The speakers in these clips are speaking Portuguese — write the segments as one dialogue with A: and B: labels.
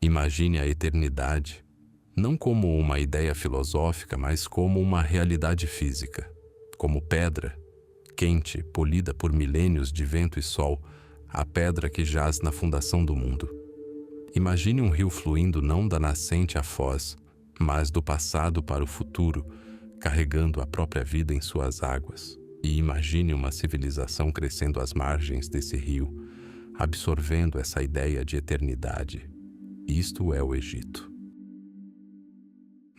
A: Imagine a eternidade, não como uma ideia filosófica, mas como uma realidade física, como pedra, quente, polida por milênios de vento e sol, a pedra que jaz na fundação do mundo. Imagine um rio fluindo não da nascente à foz, mas do passado para o futuro, carregando a própria vida em suas águas. E imagine uma civilização crescendo às margens desse rio, absorvendo essa ideia de eternidade. Isto é o Egito.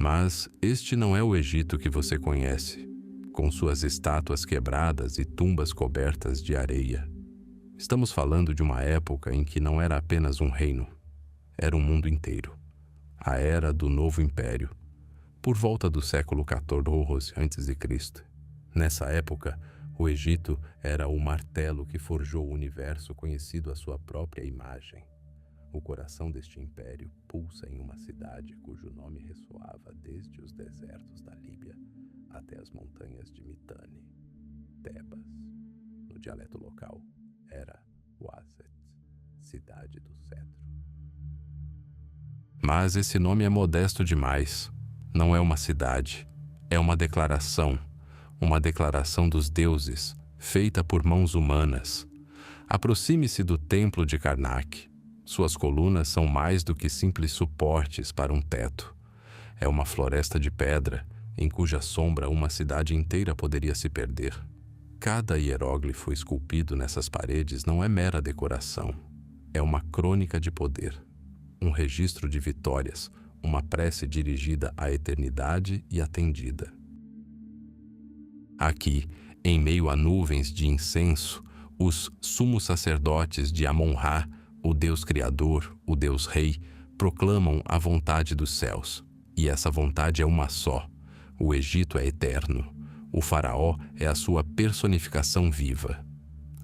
A: Mas este não é o Egito que você conhece, com suas estátuas quebradas e tumbas cobertas de areia. Estamos falando de uma época em que não era apenas um reino, era um mundo inteiro. A era do Novo Império, por volta do século XIV a.C. Nessa época, o Egito era o martelo que forjou o universo conhecido à sua própria imagem. O coração deste império pulsa em uma cidade cujo nome ressoava desde os desertos da Líbia até as montanhas de Mitane. Tebas, no dialeto local, era Waset, cidade do cetro. Mas esse nome é modesto demais. Não é uma cidade, é uma declaração dos deuses, feita por mãos humanas. Aproxime-se do templo de Karnak. Suas colunas são mais do que simples suportes para um teto. É uma floresta de pedra, em cuja sombra uma cidade inteira poderia se perder. Cada hieróglifo esculpido nessas paredes não é mera decoração. É uma crônica de poder, um registro de vitórias, uma prece dirigida à eternidade e atendida. Aqui, em meio a nuvens de incenso, os sumos sacerdotes de Amon-Ra, o Deus Criador, o Deus Rei, proclamam a vontade dos céus. E essa vontade é uma só. O Egito é eterno. O faraó é a sua personificação viva.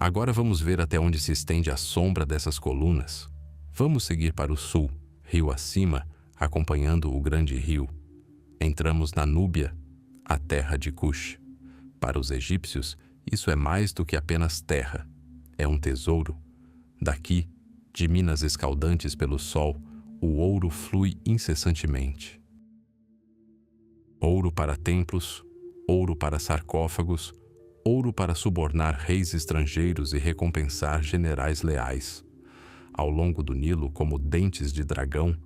A: Agora vamos ver até onde se estende a sombra dessas colunas. Vamos seguir para o sul, rio acima, acompanhando o grande rio. Entramos na Núbia, a terra de Cush. Para os egípcios, isso é mais do que apenas terra. É um tesouro. Daqui, de minas escaldantes pelo sol, o ouro flui incessantemente. Ouro para templos, ouro para sarcófagos, ouro para subornar reis estrangeiros e recompensar generais leais. Ao longo do Nilo, como dentes de dragão,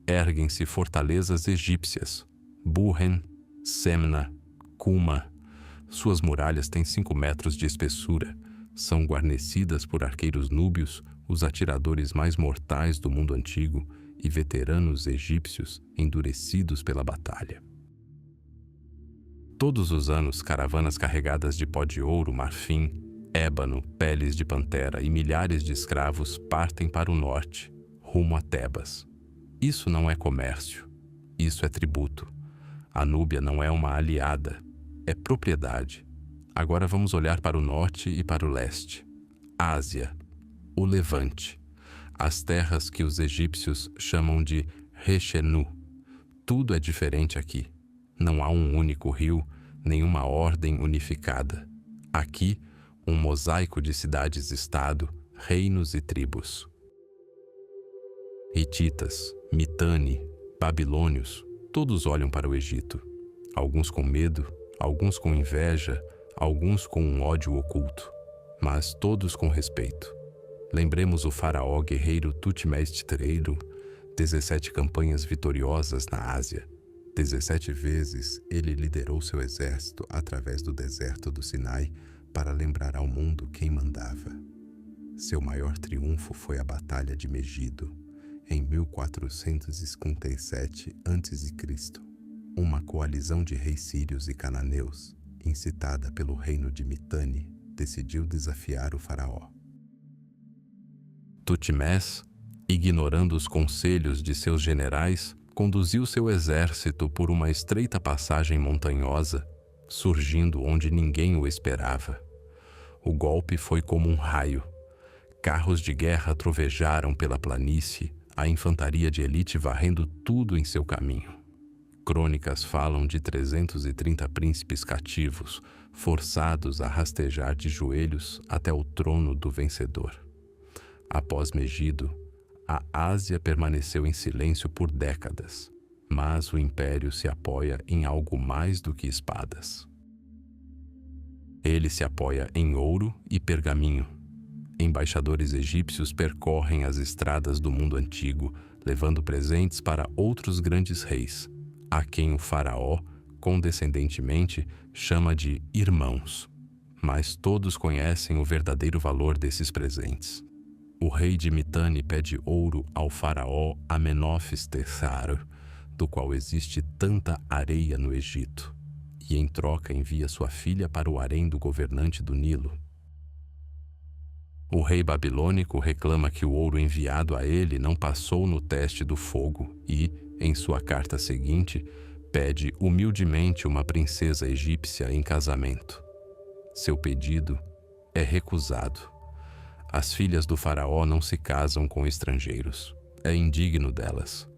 A: erguem-se fortalezas egípcias, Buhen, Semna, Cuma. Suas muralhas têm 5 metros de espessura, são guarnecidas por arqueiros núbios, os atiradores mais mortais do mundo antigo e veteranos egípcios endurecidos pela batalha. Todos os anos, caravanas carregadas de pó de ouro, marfim, ébano, peles de pantera e milhares de escravos partem para o norte, rumo a Tebas. Isso não é comércio, isso é tributo. A Núbia não é uma aliada, é propriedade. Agora vamos olhar para o norte e para o leste. Ásia, o Levante, as terras que os egípcios chamam de Reshenu. Tudo é diferente aqui. Não há um único rio, nenhuma ordem unificada. Aqui, um mosaico de cidades-estado, reinos e tribos. Hititas, Mitane, babilônios, todos olham para o Egito. Alguns com medo, alguns com inveja, alguns com um ódio oculto, mas todos com respeito. Lembremos o faraó guerreiro Tutmés III, 17 campanhas vitoriosas na Ásia. 17 vezes ele liderou seu exército através do deserto do Sinai para lembrar ao mundo quem mandava. Seu maior triunfo foi a Batalha de Megido, em 1457 a.C. Uma coalizão de reis sírios e cananeus, incitada pelo reino de Mitane, decidiu desafiar o faraó. Tutmés, ignorando os conselhos de seus generais, conduziu seu exército por uma estreita passagem montanhosa, surgindo onde ninguém o esperava. O golpe foi como um raio. Carros de guerra trovejaram pela planície, a infantaria de elite varrendo tudo em seu caminho. Crônicas falam de 330 príncipes cativos, forçados a rastejar de joelhos até o trono do vencedor. Após Megido, A Ásia permaneceu em silêncio por décadas, mas o império se apoia em algo mais do que espadas. Ele se apoia em ouro e pergaminho. Embaixadores egípcios percorrem as estradas do mundo antigo, levando presentes para outros grandes reis, a quem o faraó, condescendentemente, chama de irmãos. Mas todos conhecem o verdadeiro valor desses presentes. O rei de Mitane pede ouro ao faraó Amenófis III, do qual existe tanta areia no Egito, e em troca envia sua filha para o harém do governante do Nilo. O rei babilônico reclama que o ouro enviado a ele não passou no teste do fogo e, em sua carta seguinte, pede humildemente uma princesa egípcia em casamento. Seu pedido é recusado. As filhas do faraó não se casam com estrangeiros. É indigno delas.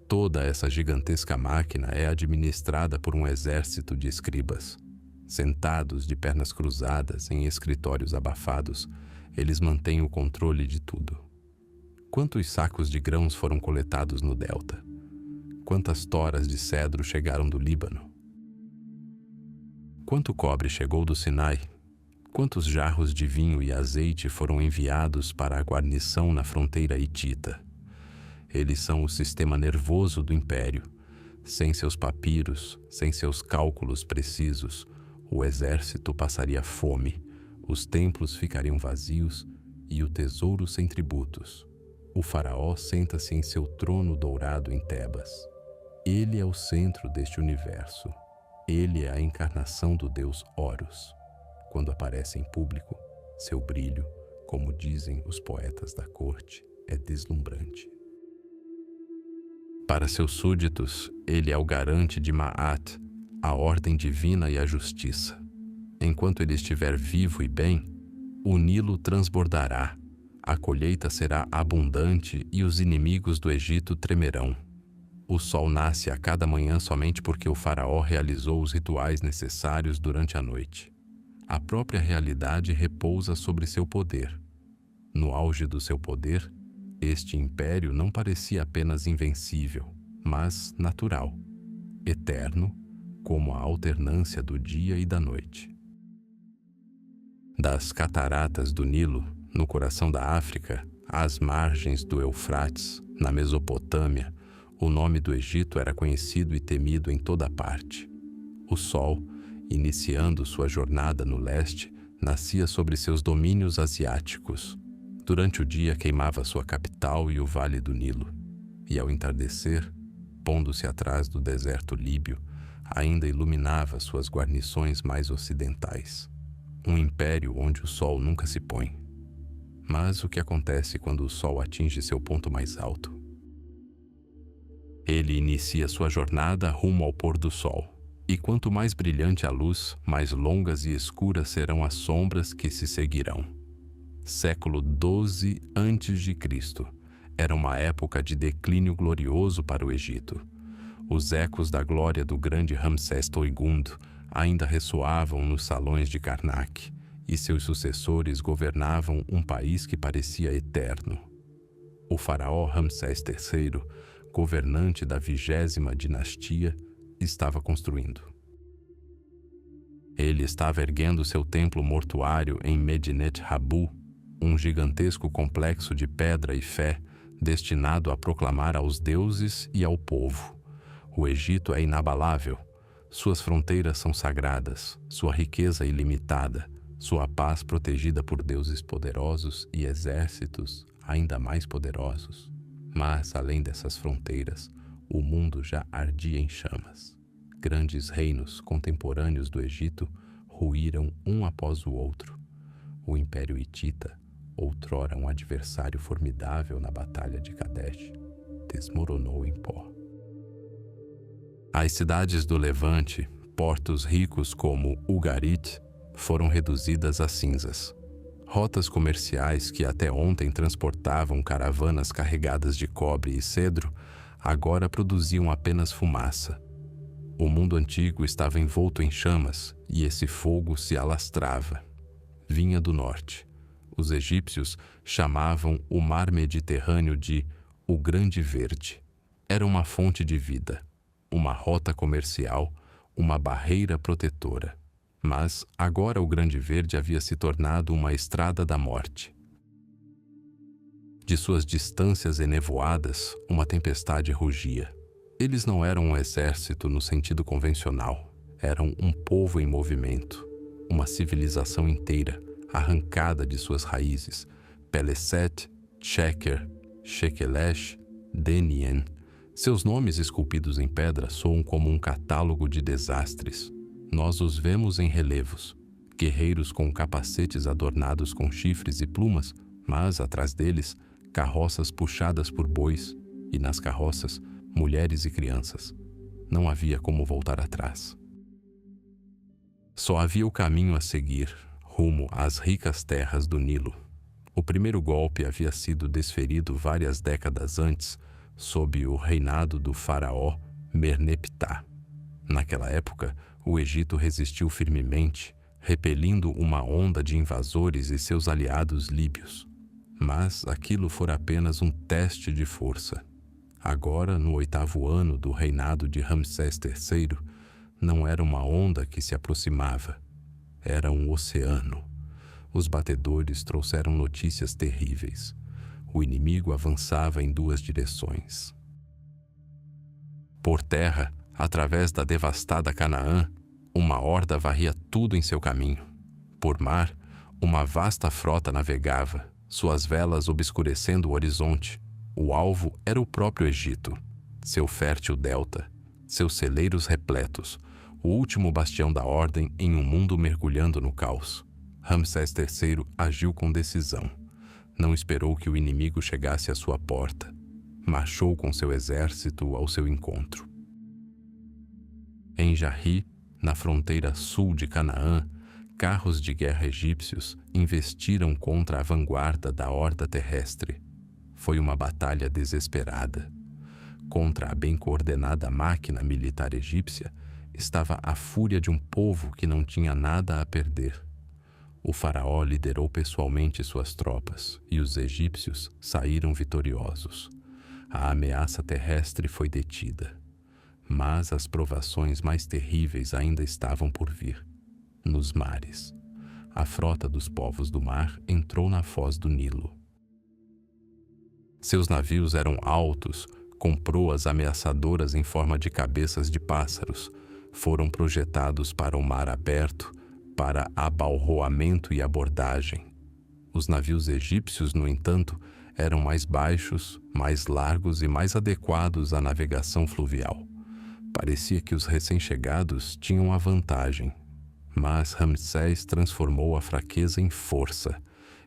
A: Toda essa gigantesca máquina é administrada por um exército de escribas. Sentados de pernas cruzadas em escritórios abafados, eles mantêm o controle de tudo. Quantos sacos de grãos foram coletados no delta? Quantas toras de cedro chegaram do Líbano? Quanto cobre chegou do Sinai? Quantos jarros de vinho e azeite foram enviados para a guarnição na fronteira hitita? Eles são o sistema nervoso do império. Sem seus papiros, sem seus cálculos precisos, o exército passaria fome, os templos ficariam vazios e o tesouro sem tributos. O faraó senta-se em seu trono dourado em Tebas. Ele é o centro deste universo. Ele é a encarnação do deus Horus. Quando aparece em público, seu brilho, como dizem os poetas da corte, é deslumbrante. Para seus súditos, ele é o garante de Ma'at, a ordem divina e a justiça. Enquanto ele estiver vivo e bem, o Nilo transbordará, a colheita será abundante e os inimigos do Egito tremerão. O sol nasce a cada manhã somente porque o faraó realizou os rituais necessários durante a noite. A própria realidade repousa sobre seu poder. No auge do seu poder, este império não parecia apenas invencível, mas natural, eterno, como a alternância do dia e da noite. Das cataratas do Nilo, no coração da África, às margens do Eufrates, na Mesopotâmia, o nome do Egito era conhecido e temido em toda parte. O sol, iniciando sua jornada no leste, nascia sobre seus domínios asiáticos. Durante o dia queimava sua capital e o vale do Nilo, e ao entardecer, pondo-se atrás do deserto líbio, ainda iluminava suas guarnições mais ocidentais. Um império onde o sol nunca se põe. Mas o que acontece quando o sol atinge seu ponto mais alto? Ele inicia sua jornada rumo ao pôr do sol. E quanto mais brilhante a luz, mais longas e escuras serão as sombras que se seguirão. Século XII a.C. Era uma época de declínio glorioso para o Egito. Os ecos da glória do grande Ramsés II ainda ressoavam nos salões de Karnak, e seus sucessores governavam um país que parecia eterno. O faraó Ramsés III, governante da 20ª dinastia, estava construindo. Ele estava erguendo seu templo mortuário em Medinet Habu, um gigantesco complexo de pedra e fé destinado a proclamar aos deuses e ao povo: o Egito é inabalável, suas fronteiras são sagradas, sua riqueza ilimitada, sua paz protegida por deuses poderosos e exércitos ainda mais poderosos. Mas, além dessas fronteiras, o mundo já ardia em chamas. Grandes reinos contemporâneos do Egito ruíram um após o outro. O Império Hitita, outrora um adversário formidável na Batalha de Kadesh, desmoronou em pó. As cidades do Levante, portos ricos como Ugarit, foram reduzidas a cinzas. Rotas comerciais que até ontem transportavam caravanas carregadas de cobre e cedro, agora produziam apenas fumaça. O mundo antigo estava envolto em chamas e esse fogo se alastrava. Vinha do norte. Os egípcios chamavam o mar Mediterrâneo de O Grande Verde. Era uma fonte de vida, uma rota comercial, uma barreira protetora. Mas agora o Grande Verde havia se tornado uma estrada da morte. De suas distâncias enevoadas, uma tempestade rugia. Eles não eram um exército no sentido convencional. Eram um povo em movimento, uma civilização inteira, arrancada de suas raízes. Peleset, Chequer, Shekelesh, Denien. Seus nomes esculpidos em pedra soam como um catálogo de desastres. Nós os vemos em relevos, guerreiros com capacetes adornados com chifres e plumas, mas, atrás deles, carroças puxadas por bois, e nas carroças, mulheres e crianças. Não havia como voltar atrás. Só havia o caminho a seguir, rumo às ricas terras do Nilo. O primeiro golpe havia sido desferido várias décadas antes, sob o reinado do faraó Merneptah. Naquela época, o Egito resistiu firmemente, repelindo uma onda de invasores e seus aliados líbios. Mas aquilo fora apenas um teste de força. Agora, no 8º ano do reinado de Ramsés III, não era uma onda que se aproximava, era um oceano. Os batedores trouxeram notícias terríveis. O inimigo avançava em 2 direções. Por terra, através da devastada Canaã, uma horda varria tudo em seu caminho. Por mar, uma vasta frota navegava, suas velas obscurecendo o horizonte. O alvo era o próprio Egito, seu fértil delta, seus celeiros repletos, o último bastião da ordem em um mundo mergulhando no caos. Ramsés III agiu com decisão. Não esperou que o inimigo chegasse à sua porta. Marchou com seu exército ao seu encontro. Em Jarri, na fronteira sul de Canaã, carros de guerra egípcios investiram contra a vanguarda da horda terrestre. Foi uma batalha desesperada. Contra a bem coordenada máquina militar egípcia estava a fúria de um povo que não tinha nada a perder. O faraó liderou pessoalmente suas tropas e os egípcios saíram vitoriosos. A ameaça terrestre foi detida. Mas as provações mais terríveis ainda estavam por vir. Nos mares, a frota dos povos do mar entrou na foz do Nilo. Seus navios eram altos, com proas ameaçadoras em forma de cabeças de pássaros. Foram projetados para o mar aberto, para abalroamento e abordagem. Os navios egípcios, no entanto, eram mais baixos, mais largos e mais adequados à navegação fluvial. Parecia que os recém-chegados tinham a vantagem. Mas Ramsés transformou a fraqueza em força.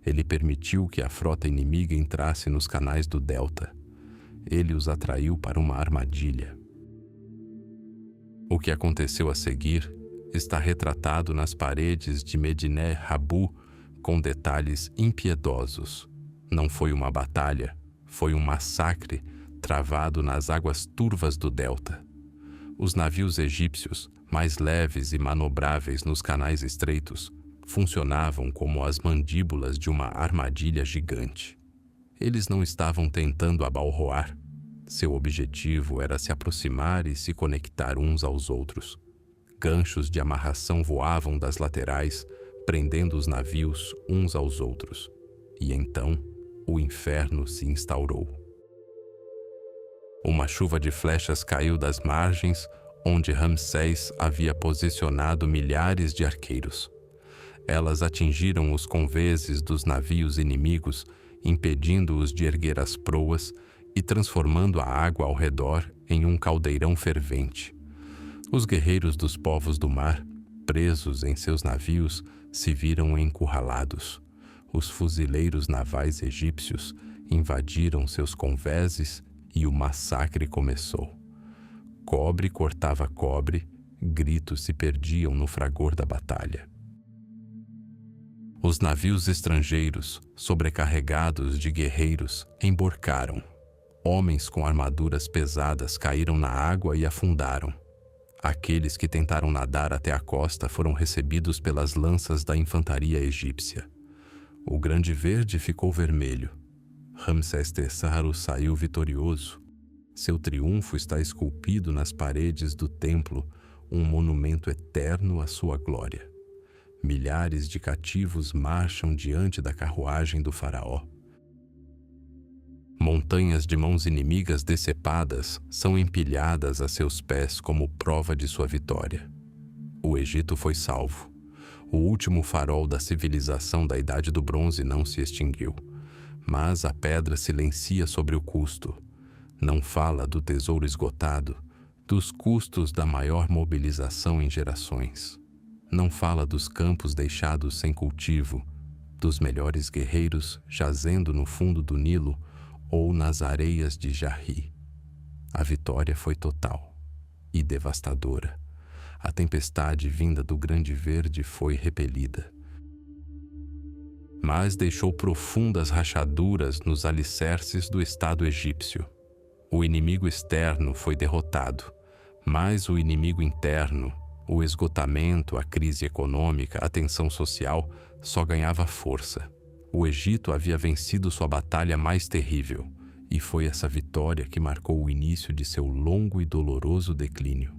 A: Ele permitiu que a frota inimiga entrasse nos canais do delta. Ele os atraiu para uma armadilha. O que aconteceu a seguir está retratado nas paredes de Medinet Habu com detalhes impiedosos. Não foi uma batalha, foi um massacre travado nas águas turvas do delta. Os navios egípcios, mais leves e manobráveis nos canais estreitos, funcionavam como as mandíbulas de uma armadilha gigante. Eles não estavam tentando abalroar. Seu objetivo era se aproximar e se conectar uns aos outros. Ganchos de amarração voavam das laterais, prendendo os navios uns aos outros. E então, o inferno se instaurou. Uma chuva de flechas caiu das margens, onde Ramsés havia posicionado milhares de arqueiros. Elas atingiram os conveses dos navios inimigos, impedindo-os de erguer as proas e transformando a água ao redor em um caldeirão fervente. Os guerreiros dos povos do mar, presos em seus navios, se viram encurralados. Os fuzileiros navais egípcios invadiram seus conveses e o massacre começou. Cobre cortava cobre, gritos se perdiam no fragor da batalha. Os navios estrangeiros, sobrecarregados de guerreiros, emborcaram. Homens com armaduras pesadas caíram na água e afundaram. Aqueles que tentaram nadar até a costa foram recebidos pelas lanças da infantaria egípcia. O Grande Verde ficou vermelho. Ramsés III saiu vitorioso. Seu triunfo está esculpido nas paredes do templo, um monumento eterno à sua glória. Milhares de cativos marcham diante da carruagem do faraó. Montanhas de mãos inimigas decepadas são empilhadas a seus pés como prova de sua vitória. O Egito foi salvo. O último farol da civilização da Idade do Bronze não se extinguiu, mas a pedra silencia sobre o custo. Não fala do tesouro esgotado, dos custos da maior mobilização em gerações. Não fala dos campos deixados sem cultivo, dos melhores guerreiros jazendo no fundo do Nilo ou nas areias de Jarri. A vitória foi total e devastadora. A tempestade vinda do Grande Verde foi repelida, mas deixou profundas rachaduras nos alicerces do Estado egípcio. O inimigo externo foi derrotado, mas o inimigo interno, o esgotamento, a crise econômica, a tensão social, só ganhava força. O Egito havia vencido sua batalha mais terrível, e foi essa vitória que marcou o início de seu longo e doloroso declínio.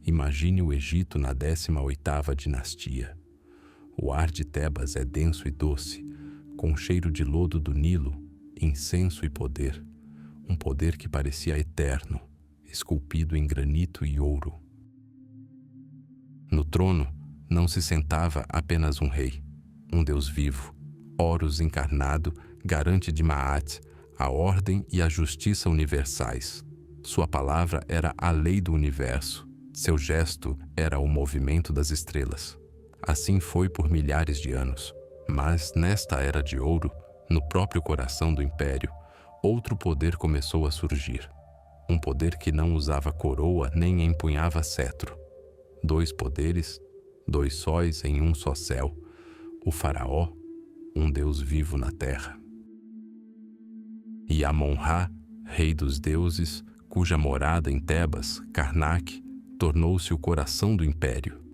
A: Imagine o Egito na 18ª dinastia. O ar de Tebas é denso e doce, com cheiro de lodo do Nilo, incenso e poder, um poder que parecia eterno, esculpido em granito e ouro. No trono não se sentava apenas um rei, um Deus vivo. Horus encarnado, garante de Maat, a ordem e a justiça universais. Sua palavra era a lei do universo. Seu gesto era o movimento das estrelas. Assim foi por milhares de anos. Mas nesta era de ouro, no próprio coração do império, outro poder começou a surgir. Um poder que não usava coroa nem empunhava cetro. Dois poderes, dois sóis em um só céu. O faraó, um Deus vivo na terra. E Amon-Ra, rei dos deuses, cuja morada em Tebas, Karnak, tornou-se o coração do império.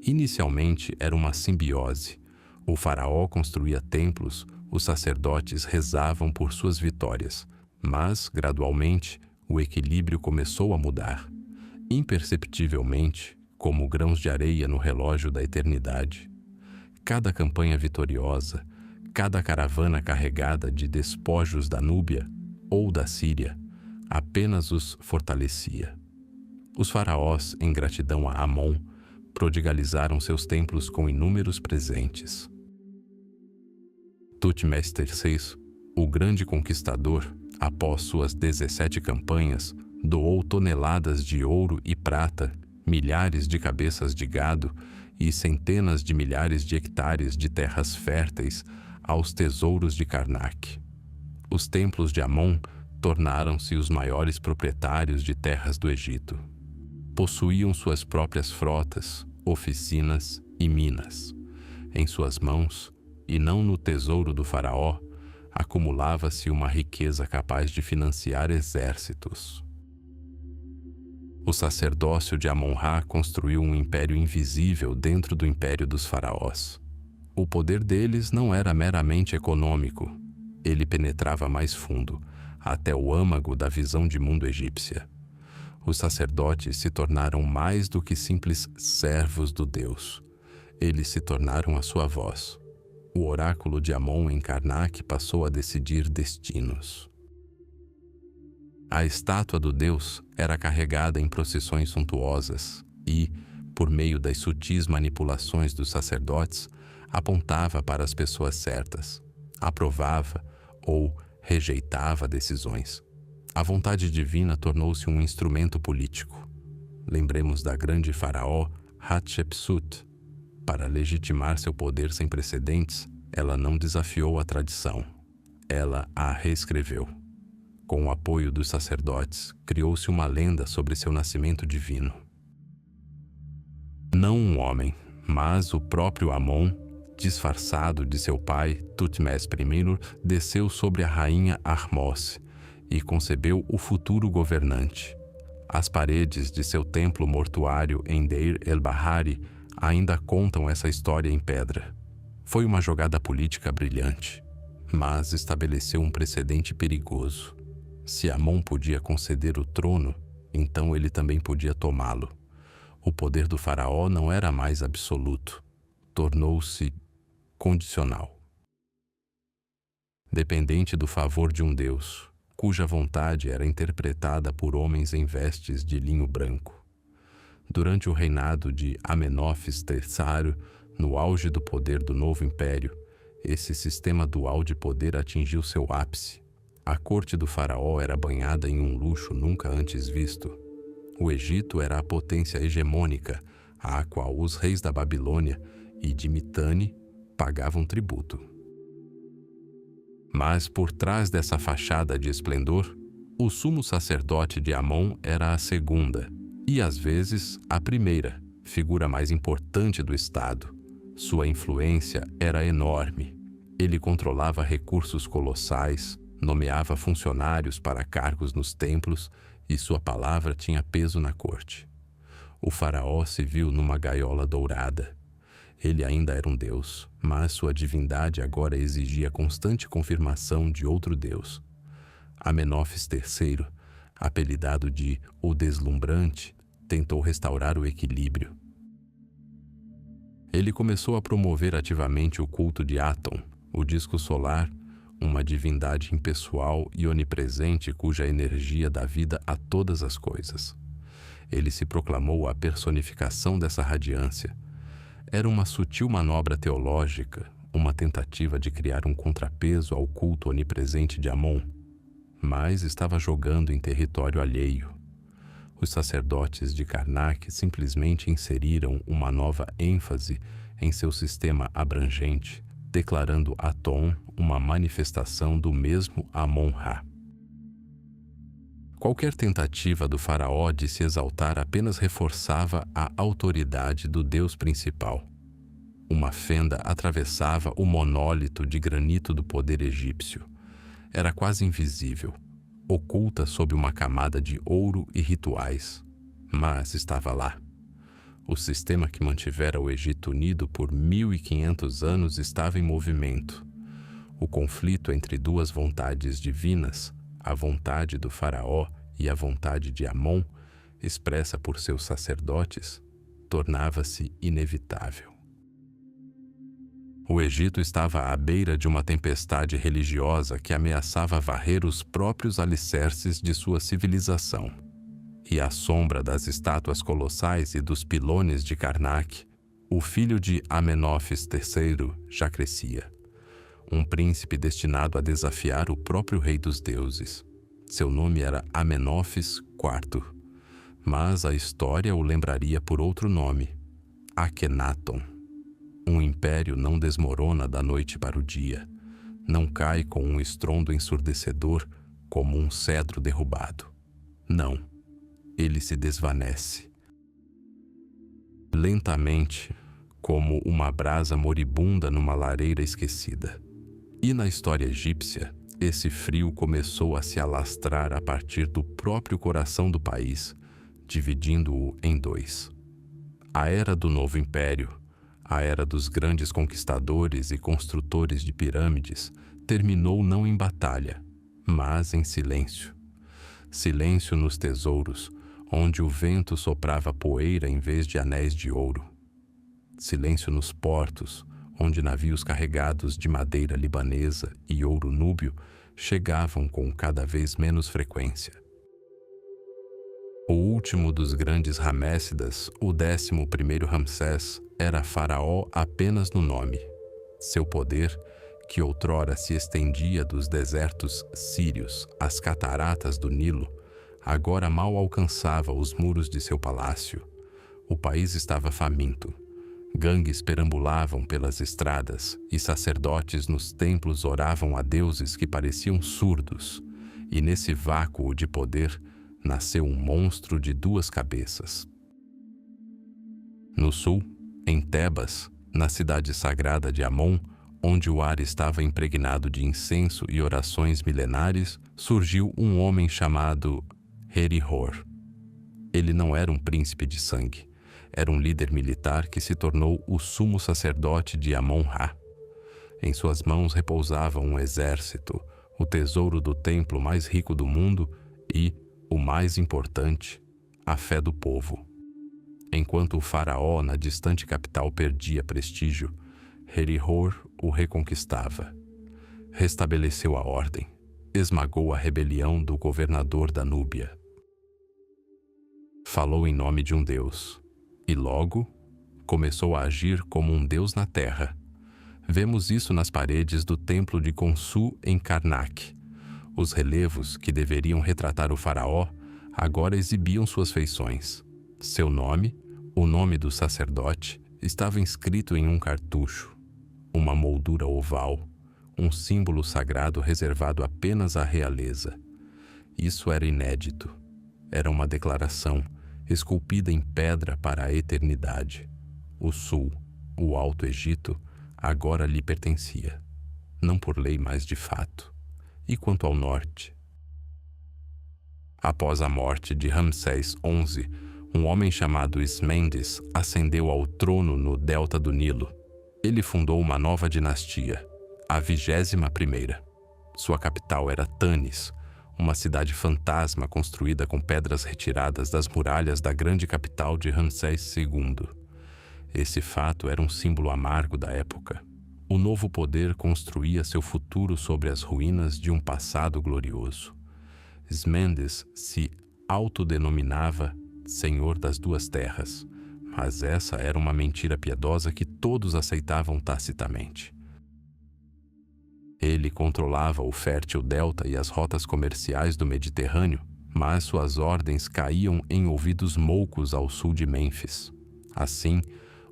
A: Inicialmente era uma simbiose. O faraó construía templos, os sacerdotes rezavam por suas vitórias, mas, gradualmente, o equilíbrio começou a mudar. Imperceptivelmente, como grãos de areia no relógio da eternidade. Cada campanha vitoriosa, cada caravana carregada de despojos da Núbia ou da Síria, apenas os fortalecia. Os faraós, em gratidão a Amon, prodigalizaram seus templos com inúmeros presentes. Tutmés III, o grande conquistador, após suas 17 campanhas, doou toneladas de ouro e prata, milhares de cabeças de gado e centenas de milhares de hectares de terras férteis aos tesouros de Karnak. Os templos de Amon tornaram-se os maiores proprietários de terras do Egito. Possuíam suas próprias frotas, oficinas e minas. Em suas mãos, e não no tesouro do faraó, acumulava-se uma riqueza capaz de financiar exércitos. O sacerdócio de Amon-Ra construiu um império invisível dentro do império dos faraós. O poder deles não era meramente econômico. Ele penetrava mais fundo, até o âmago da visão de mundo egípcia. Os sacerdotes se tornaram mais do que simples servos do Deus. Eles se tornaram a sua voz. O oráculo de Amon em Karnak passou a decidir destinos. A estátua do Deus era carregada em procissões suntuosas e, por meio das sutis manipulações dos sacerdotes, apontava para as pessoas certas, aprovava ou rejeitava decisões. A vontade divina tornou-se um instrumento político. Lembremos da grande faraó Hatshepsut. Para legitimar seu poder sem precedentes, ela não desafiou a tradição. Ela a reescreveu. Com o apoio dos sacerdotes, criou-se uma lenda sobre seu nascimento divino. Não um homem, mas o próprio Amon, disfarçado de seu pai, Tutmés I, desceu sobre a rainha Ahmose e concebeu o futuro governante. As paredes de seu templo mortuário em Deir el-Bahari ainda contam essa história em pedra. Foi uma jogada política brilhante, mas estabeleceu um precedente perigoso. Se Amon podia conceder o trono, então ele também podia tomá-lo. O poder do faraó não era mais absoluto, tornou-se condicional. Dependente do favor de um deus, cuja vontade era interpretada por homens em vestes de linho branco. Durante o reinado de Amenófis III, no auge do poder do novo império, esse sistema dual de poder atingiu seu ápice. A corte do faraó era banhada em um luxo nunca antes visto. O Egito era a potência hegemônica, à qual os reis da Babilônia e de Mitane pagavam tributo. Mas por trás dessa fachada de esplendor, o sumo sacerdote de Amon era a segunda, e às vezes a primeira, figura mais importante do Estado. Sua influência era enorme. Ele controlava recursos colossais, nomeava funcionários para cargos nos templos e sua palavra tinha peso na corte. O faraó se viu numa gaiola dourada. Ele ainda era um deus, mas sua divindade agora exigia constante confirmação de outro deus. Amenófis III, apelidado de O Deslumbrante, tentou restaurar o equilíbrio. Ele começou a promover ativamente o culto de Aton, o disco solar, uma divindade impessoal e onipresente cuja energia dá vida a todas as coisas. Ele se proclamou a personificação dessa radiância. Era uma sutil manobra teológica, uma tentativa de criar um contrapeso ao culto onipresente de Amon, mas estava jogando em território alheio. Os sacerdotes de Karnak simplesmente inseriram uma nova ênfase em seu sistema abrangente, declarando Aton uma manifestação do mesmo Amon-Ra. Qualquer tentativa do faraó de se exaltar apenas reforçava a autoridade do deus principal. Uma fenda atravessava o monólito de granito do poder egípcio. Era quase invisível, oculta sob uma camada de ouro e rituais, mas estava lá. O sistema que mantivera o Egito unido por 1500 anos estava em movimento. O conflito entre duas vontades divinas, a vontade do faraó e a vontade de Amon, expressa por seus sacerdotes, tornava-se inevitável. O Egito estava à beira de uma tempestade religiosa que ameaçava varrer os próprios alicerces de sua civilização. E à sombra das estátuas colossais e dos pilones de Karnak, o filho de Amenófis III já crescia. Um príncipe destinado a desafiar o próprio rei dos deuses. Seu nome era Amenófis IV, mas a história o lembraria por outro nome, Akhenaton. Um império não desmorona da noite para o dia, não cai com um estrondo ensurdecedor como um cedro derrubado. Não, ele se desvanece. Lentamente, como uma brasa moribunda numa lareira esquecida. E na história egípcia, esse frio começou a se alastrar a partir do próprio coração do país, dividindo-o em dois. A era do novo império, a era dos grandes conquistadores e construtores de pirâmides, terminou não em batalha, mas em silêncio. Silêncio nos tesouros, onde o vento soprava poeira em vez de anéis de ouro. Silêncio nos portos, onde navios carregados de madeira libanesa e ouro núbio chegavam com cada vez menos frequência. O último dos grandes Ramessidas, o 11º Ramsés, era faraó apenas no nome. Seu poder, que outrora se estendia dos desertos sírios às cataratas do Nilo, agora mal alcançava os muros de seu palácio. O país estava faminto. Gangues perambulavam pelas estradas e sacerdotes nos templos oravam a deuses que pareciam surdos. E nesse vácuo de poder nasceu um monstro de duas cabeças. No sul, em Tebas, na cidade sagrada de Amon, onde o ar estava impregnado de incenso e orações milenares, surgiu um homem chamado Herihor. Ele não era um príncipe de sangue. Era um líder militar que se tornou o sumo sacerdote de Amon-Ra. Em suas mãos repousava um exército, o tesouro do templo mais rico do mundo e, o mais importante, a fé do povo. Enquanto o faraó na distante capital perdia prestígio, Herihor o reconquistava. Restabeleceu a ordem, esmagou a rebelião do governador da Núbia. Falou em nome de um deus, e logo começou a agir como um deus na terra. Vemos isso nas paredes do templo de Khonsu em Karnak. Os relevos, que deveriam retratar o faraó, agora exibiam suas feições. Seu nome, o nome do sacerdote, estava inscrito em um cartucho, uma moldura oval, um símbolo sagrado reservado apenas à realeza. Isso era inédito. Era uma declaração, esculpida em pedra para a eternidade. O sul, o Alto Egito, agora lhe pertencia, não por lei, mas de fato. E quanto ao norte? Após a morte de Ramsés XI, um homem chamado Ismendes ascendeu ao trono no delta do Nilo. Ele fundou uma nova dinastia, a 21ª. Sua capital era Tanis, uma cidade fantasma construída com pedras retiradas das muralhas da grande capital de Ramsés II. Esse fato era um símbolo amargo da época. O novo poder construía seu futuro sobre as ruínas de um passado glorioso. Ismendes se autodenominava Senhor das Duas Terras, mas essa era uma mentira piedosa que todos aceitavam tacitamente. Ele controlava o fértil delta e as rotas comerciais do Mediterrâneo, mas suas ordens caíam em ouvidos moucos ao sul de Mênfis. Assim,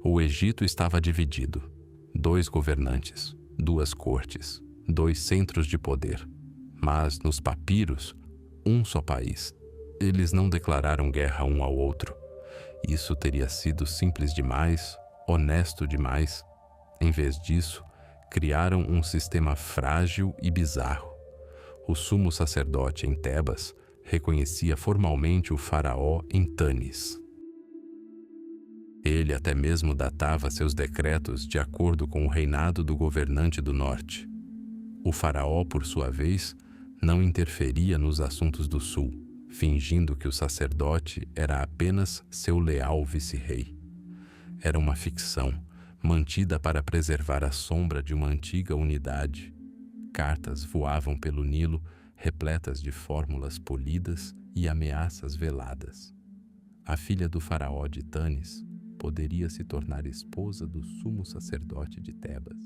A: o Egito estava dividido. 2 governantes, 2 cortes, 2 centros de poder. Mas nos papiros, um só país. Eles não declararam guerra um ao outro. Isso teria sido simples demais, honesto demais. Em vez disso, criaram um sistema frágil e bizarro. O sumo sacerdote em Tebas reconhecia formalmente o faraó em Tanis. Ele até mesmo datava seus decretos de acordo com o reinado do governante do norte. O faraó, por sua vez, não interferia nos assuntos do sul, fingindo que o sacerdote era apenas seu leal vice-rei. Era uma ficção, mantida para preservar a sombra de uma antiga unidade. Cartas voavam pelo Nilo, repletas de fórmulas polidas e ameaças veladas. A filha do faraó de Tanis poderia se tornar esposa do sumo sacerdote de Tebas,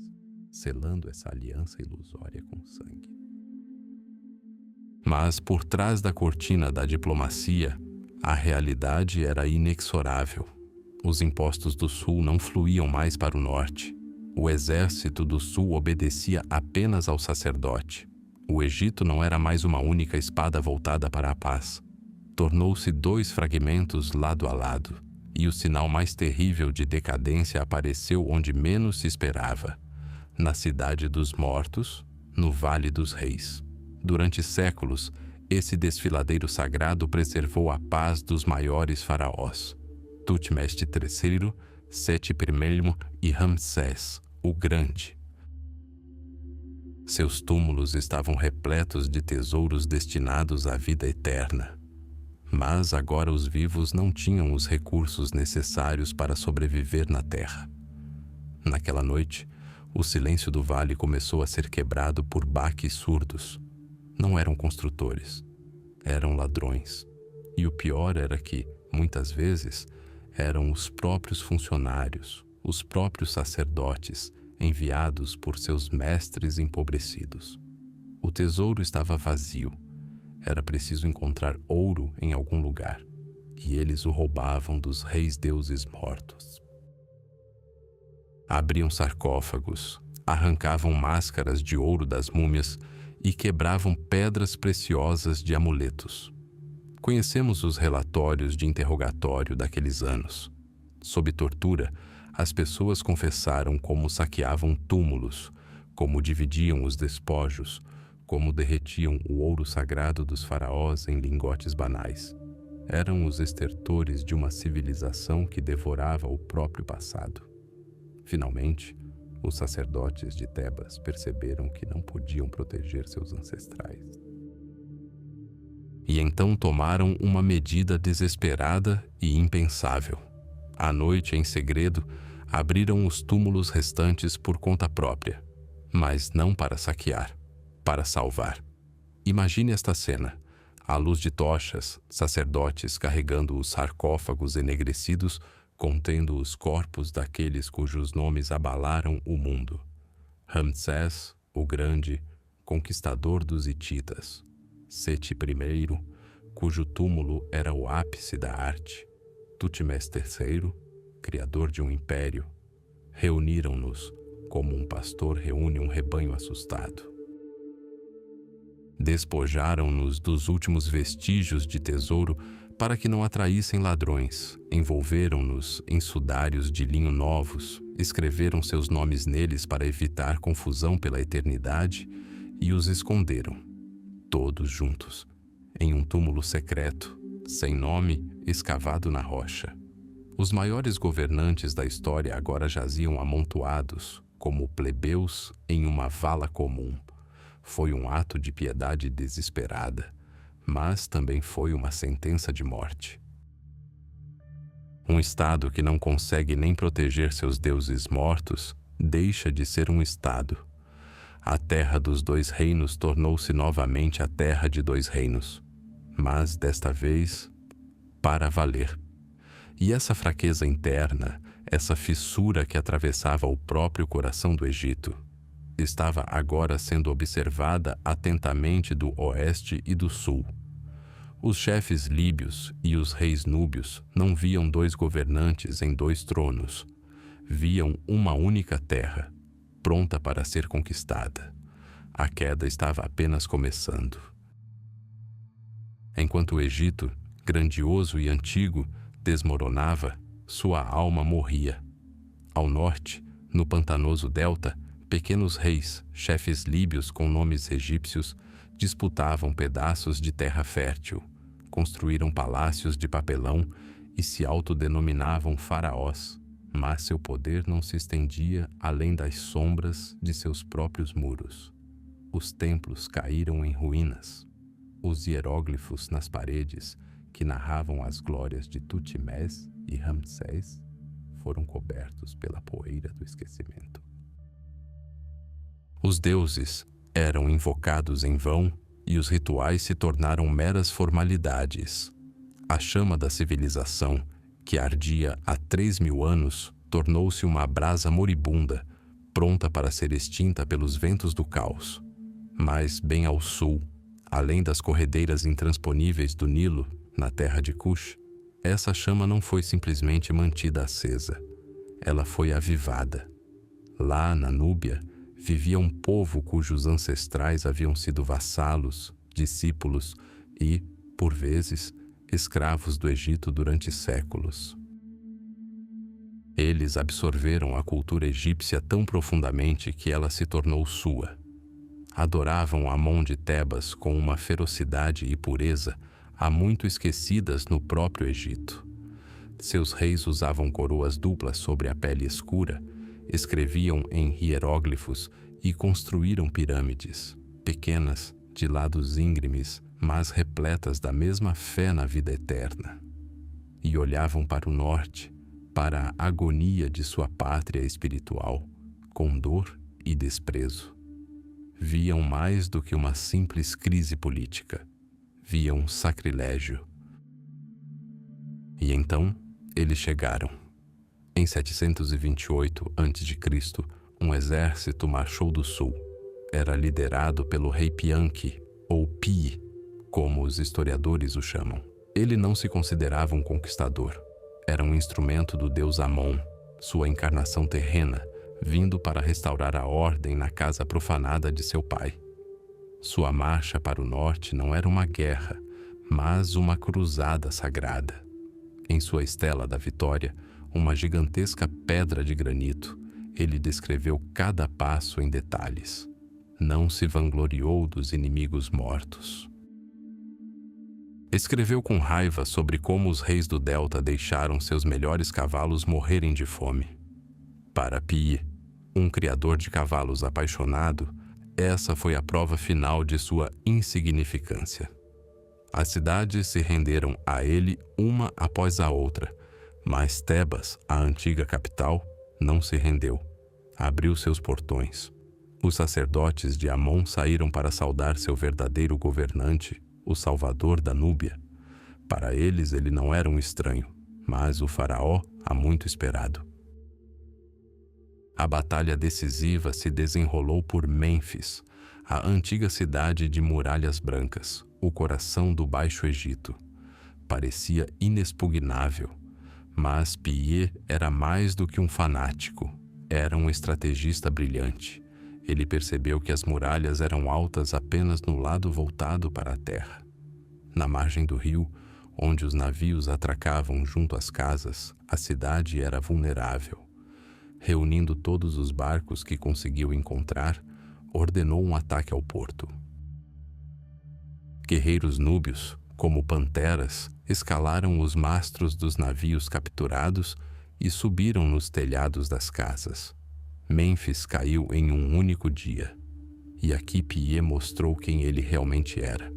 A: selando essa aliança ilusória com sangue. Mas por trás da cortina da diplomacia, a realidade era inexorável. Os impostos do sul não fluíam mais para o norte. O exército do sul obedecia apenas ao sacerdote. O Egito não era mais uma única espada voltada para a paz. Tornou-se 2 fragmentos lado a lado, e o sinal mais terrível de decadência apareceu onde menos se esperava, na cidade dos mortos, no Vale dos Reis. Durante séculos, esse desfiladeiro sagrado preservou a paz dos maiores faraós, Tutmés III, Seti I e Ramsés, o Grande. Seus túmulos estavam repletos de tesouros destinados à vida eterna. Mas agora os vivos não tinham os recursos necessários para sobreviver na terra. Naquela noite, o silêncio do vale começou a ser quebrado por baques surdos. Não eram construtores, eram ladrões. E o pior era que, muitas vezes, eram os próprios funcionários, os próprios sacerdotes, enviados por seus mestres empobrecidos. O tesouro estava vazio. Era preciso encontrar ouro em algum lugar, e eles o roubavam dos reis-deuses mortos. Abriam sarcófagos, arrancavam máscaras de ouro das múmias e quebravam pedras preciosas de amuletos. Conhecemos os relatórios de interrogatório daqueles anos. Sob tortura, as pessoas confessaram como saqueavam túmulos, como dividiam os despojos, como derretiam o ouro sagrado dos faraós em lingotes banais. Eram os estertores de uma civilização que devorava o próprio passado. Finalmente, Os sacerdotes de Tebas perceberam que não podiam proteger seus ancestrais. E então tomaram uma medida desesperada e impensável. À noite, em segredo, abriram os túmulos restantes por conta própria, mas não para saquear, para salvar. Imagine esta cena: à luz de tochas, sacerdotes carregando os sarcófagos enegrecidos contendo os corpos daqueles cujos nomes abalaram o mundo. Ramsés, o Grande, conquistador dos hititas. Seti I, cujo túmulo era o ápice da arte. Tutmés III, criador de um império. Reuniram-nos como um pastor reúne um rebanho assustado. Despojaram-nos dos últimos vestígios de tesouro para que não atraíssem ladrões. Envolveram-nos em sudários de linho novos, escreveram seus nomes neles para evitar confusão pela eternidade e os esconderam, todos juntos, em um túmulo secreto, sem nome, escavado na rocha. Os maiores governantes da história agora jaziam amontoados, como plebeus em uma vala comum. Foi um ato de piedade desesperada, mas também foi uma sentença de morte. Um Estado que não consegue nem proteger seus deuses mortos deixa de ser um Estado. A terra dos dois reinos tornou-se novamente a terra de dois reinos, mas desta vez para valer. E essa fraqueza interna, essa fissura que atravessava o próprio coração do Egito, estava agora sendo observada atentamente do oeste e do sul. Os chefes líbios e os reis núbios não viam dois governantes em dois tronos. Viam uma única terra, pronta para ser conquistada. A queda estava apenas começando. Enquanto o Egito, grandioso e antigo, desmoronava, sua alma morria. Ao norte, no pantanoso delta, pequenos reis, chefes líbios com nomes egípcios, disputavam pedaços de terra fértil, construíram palácios de papelão e se autodenominavam faraós, mas seu poder não se estendia além das sombras de seus próprios muros. Os templos caíram em ruínas. Os hieróglifos nas paredes, que narravam as glórias de Tutmés e Ramsés, foram cobertos pela poeira do esquecimento. Os deuses eram invocados em vão e os rituais se tornaram meras formalidades. A chama da civilização, que ardia há 3.000 anos, tornou-se uma brasa moribunda, pronta para ser extinta pelos ventos do caos. Mas bem ao sul, além das corredeiras intransponíveis do Nilo, na terra de Cush, essa chama não foi simplesmente mantida acesa. Ela foi avivada. Lá na Núbia, vivia um povo cujos ancestrais haviam sido vassalos, discípulos e, por vezes, escravos do Egito durante séculos. Eles absorveram a cultura egípcia tão profundamente que ela se tornou sua. Adoravam Amon de Tebas com uma ferocidade e pureza há muito esquecidas no próprio Egito. Seus reis usavam coroas duplas sobre a pele escura, escreviam em hieróglifos e construíram pirâmides, pequenas, de lados íngremes, mas repletas da mesma fé na vida eterna. E olhavam para o norte, para a agonia de sua pátria espiritual, com dor e desprezo. Viam mais do que uma simples crise política. Viam um sacrilégio. E então, eles chegaram. Em 728 a.C., um exército marchou do sul. Era liderado pelo rei Pianki, ou Pi, como os historiadores o chamam. Ele não se considerava um conquistador. Era um instrumento do deus Amon, sua encarnação terrena, vindo para restaurar a ordem na casa profanada de seu pai. Sua marcha para o norte não era uma guerra, mas uma cruzada sagrada. Em sua estela da vitória, uma gigantesca pedra de granito, ele descreveu cada passo em detalhes. Não se vangloriou dos inimigos mortos. Escreveu com raiva sobre como os reis do delta deixaram seus melhores cavalos morrerem de fome. Para Pi, Um criador de cavalos apaixonado, essa foi a prova final de sua insignificância. As cidades se renderam a ele uma após a outra, mas Tebas, a antiga capital, não se rendeu. Abriu seus portões. Os sacerdotes de Amon saíram para saudar seu verdadeiro governante, o salvador da Núbia. Para eles ele não era um estranho, mas o faraó há muito esperado. A batalha decisiva se desenrolou por Mênfis, a antiga cidade de muralhas brancas, o coração do Baixo Egito. Parecia inexpugnável, mas Piye era mais do que um fanático, era um estrategista brilhante. Ele percebeu que as muralhas eram altas apenas no lado voltado para a terra. Na margem do rio, onde os navios atracavam junto às casas, a cidade era vulnerável. Reunindo todos os barcos que conseguiu encontrar, ordenou um ataque ao porto. Guerreiros núbios, como panteras, escalaram os mastros dos navios capturados e subiram nos telhados das casas. Mênfis caiu em um único dia. E aqui Piye mostrou quem ele realmente era.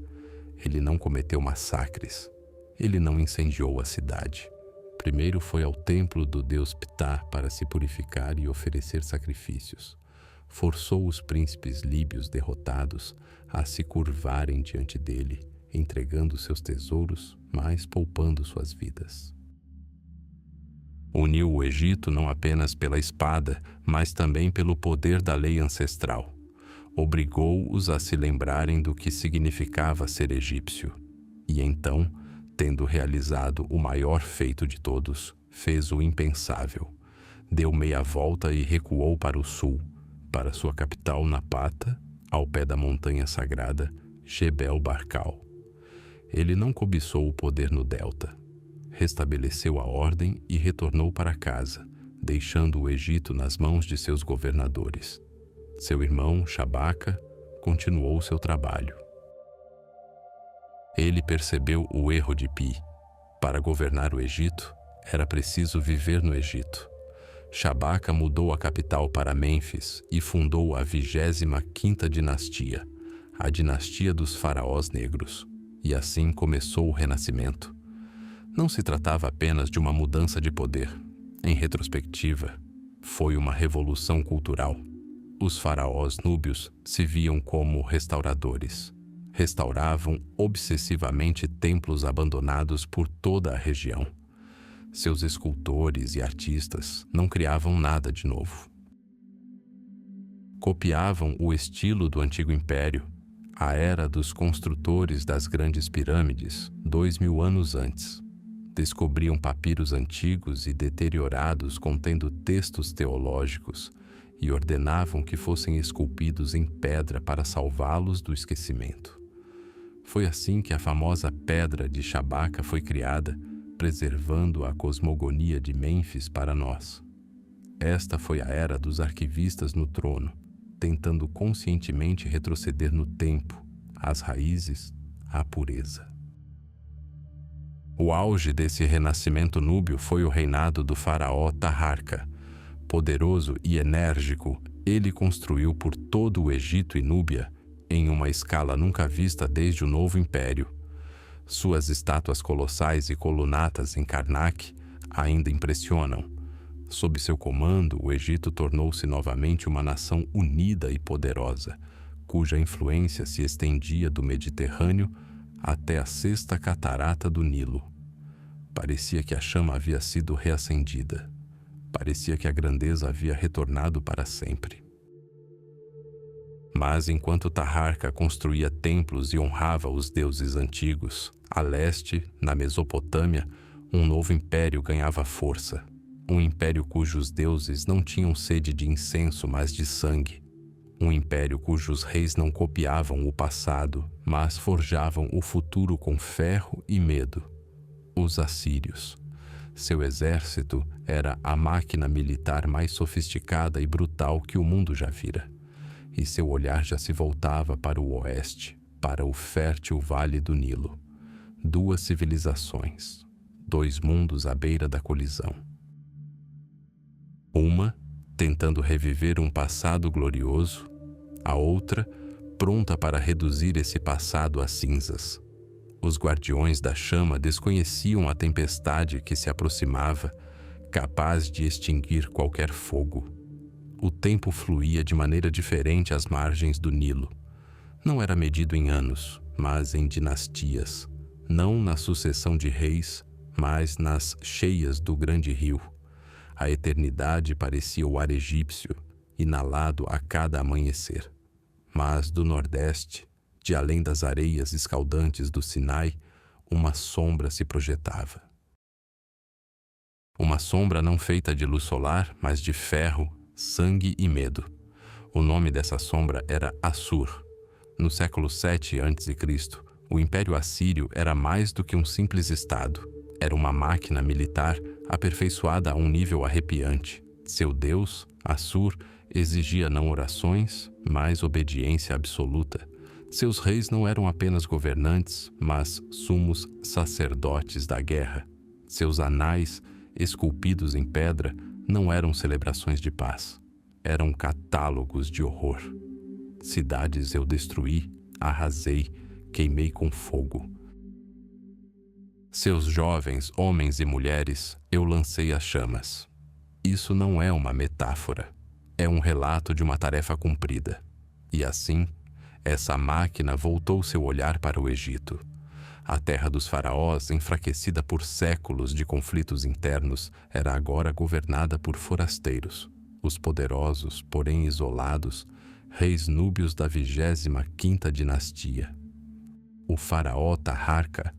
A: Ele não cometeu massacres. Ele não incendiou a cidade. Primeiro foi ao templo do deus Ptah para se purificar e oferecer sacrifícios. Forçou os príncipes líbios derrotados a se curvarem diante dele, entregando seus tesouros, mas poupando suas vidas. Uniu o Egito não apenas pela espada, mas também pelo poder da lei ancestral. Obrigou-os a se lembrarem do que significava ser egípcio. E então, tendo realizado o maior feito de todos, fez o impensável. Deu meia volta e recuou para o sul, para sua capital Napata, ao pé da montanha sagrada Jebel Barcal. Ele não cobiçou o poder no delta. Restabeleceu a ordem e retornou para casa, deixando o Egito nas mãos de seus governadores. Seu irmão, Shabaca, continuou seu trabalho. Ele percebeu o erro de Pi. Para governar o Egito, era preciso viver no Egito. Shabaca mudou a capital para Mênfis e fundou a 25ª dinastia, a dinastia dos faraós negros. E assim começou o renascimento. Não se tratava apenas de uma mudança de poder. Em retrospectiva, foi uma revolução cultural. Os faraós núbios se viam como restauradores. Restauravam obsessivamente templos abandonados por toda a região. Seus escultores e artistas não criavam nada de novo. Copiavam o estilo do antigo império, a era dos construtores das grandes pirâmides, 2000 anos antes. Descobriam papiros antigos e deteriorados contendo textos teológicos e ordenavam que fossem esculpidos em pedra para salvá-los do esquecimento. Foi assim que a famosa Pedra de Shabaca foi criada, preservando a cosmogonia de Mênfis para nós. Esta foi a era dos arquivistas no trono, tentando conscientemente retroceder no tempo, às raízes, à pureza. O auge desse renascimento núbio foi o reinado do faraó Taharka. Poderoso e enérgico, ele construiu por todo o Egito e Núbia, em uma escala nunca vista desde o Novo Império. Suas estátuas colossais e colunatas em Karnak ainda impressionam. Sob seu comando, o Egito tornou-se novamente uma nação unida e poderosa, cuja influência se estendia do Mediterrâneo até a 6ª catarata do Nilo. Parecia que a chama havia sido reacendida. Parecia que a grandeza havia retornado para sempre. Mas enquanto Taharka construía templos e honrava os deuses antigos, a leste, na Mesopotâmia, um novo império ganhava força. Um império cujos deuses não tinham sede de incenso, mas de sangue. Um império cujos reis não copiavam o passado, mas forjavam o futuro com ferro e medo. Os assírios. Seu exército era a máquina militar mais sofisticada e brutal que o mundo já vira. E seu olhar já se voltava para o oeste, para o fértil Vale do Nilo. 2 civilizações, 2 mundos à beira da colisão. Uma, tentando reviver um passado glorioso, a outra pronta para reduzir esse passado a cinzas. Os guardiões da chama desconheciam a tempestade que se aproximava, capaz de extinguir qualquer fogo. O tempo fluía de maneira diferente às margens do Nilo. Não era medido em anos, mas em dinastias, não na sucessão de reis, mas nas cheias do grande rio. A eternidade parecia o ar egípcio, inalado a cada amanhecer. Mas do nordeste, de além das areias escaldantes do Sinai, uma sombra se projetava. Uma sombra não feita de luz solar, mas de ferro, sangue e medo. O nome dessa sombra era Assur. No século 7 a.C., o Império Assírio era mais do que um simples estado. Era uma máquina militar aperfeiçoada a um nível arrepiante. Seu deus, Assur, exigia não orações, mas obediência absoluta. Seus reis não eram apenas governantes, mas sumos sacerdotes da guerra. Seus anais, esculpidos em pedra, não eram celebrações de paz. Eram catálogos de horror. Cidades eu destruí, arrasei, queimei com fogo. Seus jovens, homens e mulheres, eu lancei às chamas. Isso não é uma metáfora. É um relato de uma tarefa cumprida. E assim, essa máquina voltou seu olhar para o Egito. A terra dos faraós, enfraquecida por séculos de conflitos internos, era agora governada por forasteiros. Os poderosos, porém isolados, reis núbios da 25ª dinastia. O faraó Taharka,